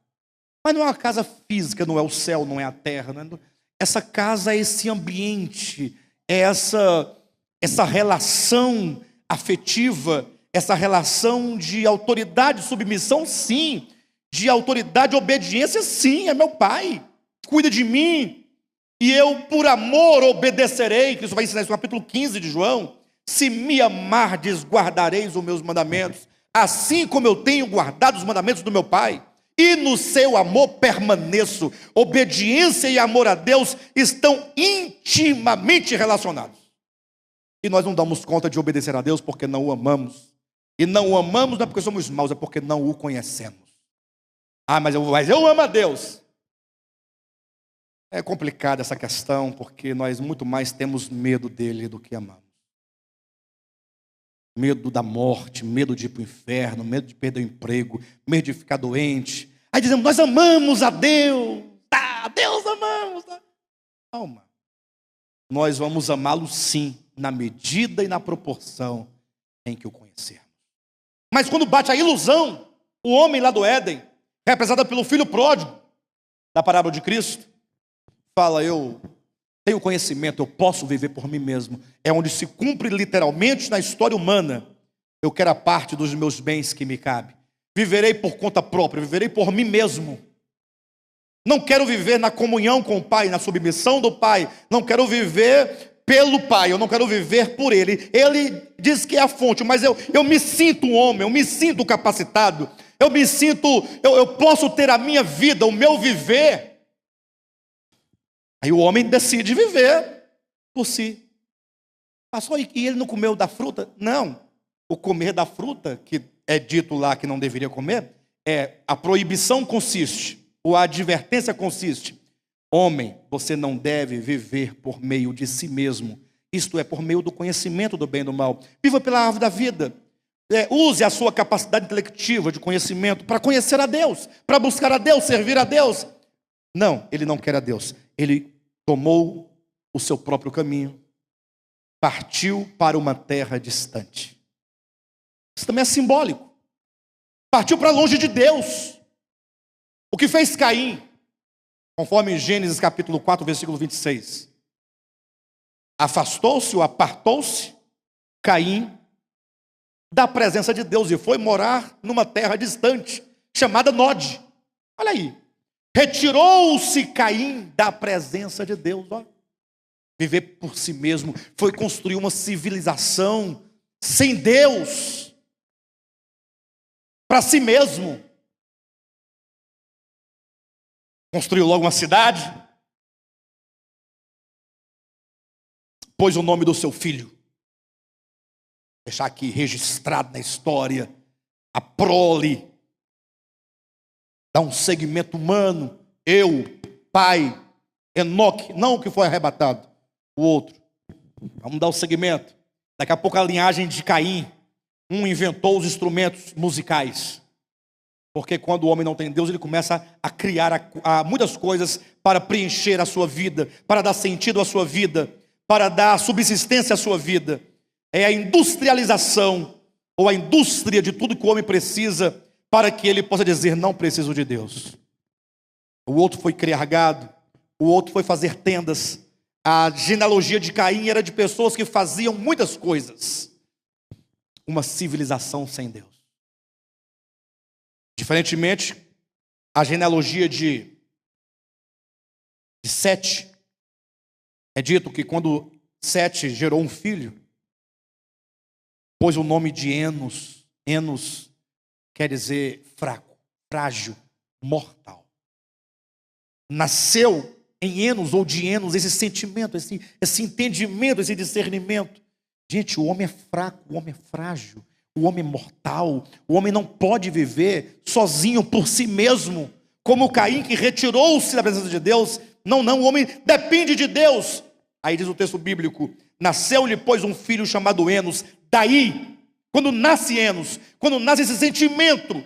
Mas não é uma casa física, não é o céu, não é a terra. Não é... Essa casa é esse ambiente, é essa relação afetiva, essa relação de autoridade e submissão, sim. De autoridade e obediência, sim, é meu Pai. Cuida de mim. E eu, por amor, obedecerei. Cristo vai ensinar isso no capítulo 15 de João. Se me amardes, guardareis os meus mandamentos, assim como eu tenho guardado os mandamentos do meu Pai. E no seu amor permaneço. Obediência e amor a Deus estão intimamente relacionados. E nós não damos conta de obedecer a Deus porque não o amamos. E não o amamos não é porque somos maus, é porque não o conhecemos. Mas eu amo a Deus. É complicada essa questão, porque nós muito mais temos medo dele do que amamos. Medo da morte, medo de ir para o inferno, medo de perder o emprego, medo de ficar doente. Aí dizemos, nós amamos a Deus. Deus amamos. Calma. Nós vamos amá-lo sim, na medida e na proporção em que o conhecermos. Mas quando bate a ilusão, o homem lá do Éden, representado pelo filho pródigo, da parábola de Cristo, fala, eu tenho conhecimento, eu posso viver por mim mesmo. É onde se cumpre literalmente na história humana. Eu quero a parte dos meus bens que me cabe. Viverei por conta própria, viverei por mim mesmo. Não quero viver na comunhão com o Pai, na submissão do Pai. Não quero viver pelo Pai, eu não quero viver por Ele. Ele diz que é a fonte, mas eu me sinto um homem, eu me sinto capacitado. Eu posso ter a minha vida, o meu viver. Aí o homem decide viver por si. Passou e ele não comeu da fruta? Não. o comer da fruta, que é dito lá que não deveria comer, a proibição consiste, ou a advertência consiste: homem, você não deve viver por meio de si mesmo, isto é, por meio do conhecimento do bem e do mal. Viva pela árvore da vida. Use a sua capacidade intelectiva de conhecimento para conhecer a Deus, para buscar a Deus, servir a Deus. Não, ele não quer a Deus. Ele tomou o seu próprio caminho, partiu para uma terra distante. Isso também é simbólico. Partiu para longe de Deus. O que fez Caim, conforme Gênesis capítulo 4, versículo 26. Afastou-se ou apartou-se Caim da presença de Deus e foi morar numa terra distante, chamada Nod. Olha aí. Retirou-se Caim da presença de Deus. Olha. Viver por si mesmo. Foi construir uma civilização sem Deus. Para si mesmo. Construiu logo uma cidade. Pôs o nome do seu filho. Deixar aqui registrado na história, a prole, dá um segmento humano, eu, pai, Enoque, não o que foi arrebatado, o outro. Vamos dar o segmento. Daqui a pouco a linhagem de Caim, um inventou os instrumentos musicais. Porque quando o homem não tem Deus, ele começa a criar muitas coisas para preencher a sua vida, para dar sentido à sua vida, para dar subsistência à sua vida. É a industrialização, ou a indústria de tudo que o homem precisa, para que ele possa dizer, não preciso de Deus. O outro foi criar gado, o outro foi fazer tendas. A genealogia de Caim era de pessoas que faziam muitas coisas. Uma civilização sem Deus. Diferentemente, a genealogia de Sete, é dito que quando Sete gerou um filho, pôs o nome de Enos. Enos quer dizer fraco, frágil, mortal. Nasceu em Enos ou de Enos esse sentimento, esse entendimento, esse discernimento. Gente, o homem é fraco, o homem é frágil, o homem é mortal. O homem não pode viver sozinho por si mesmo, como Caim, que retirou-se da presença de Deus. Não, o homem depende de Deus. Aí diz o texto bíblico: nasceu-lhe, pois, um filho chamado Enos. Daí, quando nasce Enos, quando nasce esse sentimento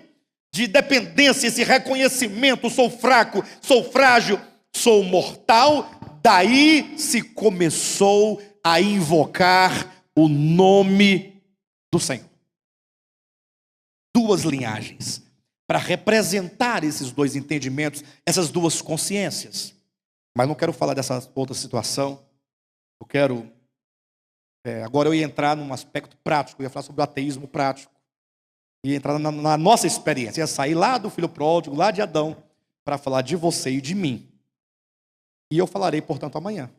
de dependência, esse reconhecimento, sou fraco, sou frágil, sou mortal, daí se começou a invocar o nome do Senhor. Duas linhagens, para representar esses dois entendimentos, essas duas consciências. Mas não quero falar dessa outra situação, eu quero... agora eu ia entrar num aspecto prático, eu ia falar sobre o ateísmo prático. Ia entrar na nossa experiência, ia sair lá do filho pródigo, lá de Adão, para falar de você e de mim. E eu falarei, portanto, amanhã.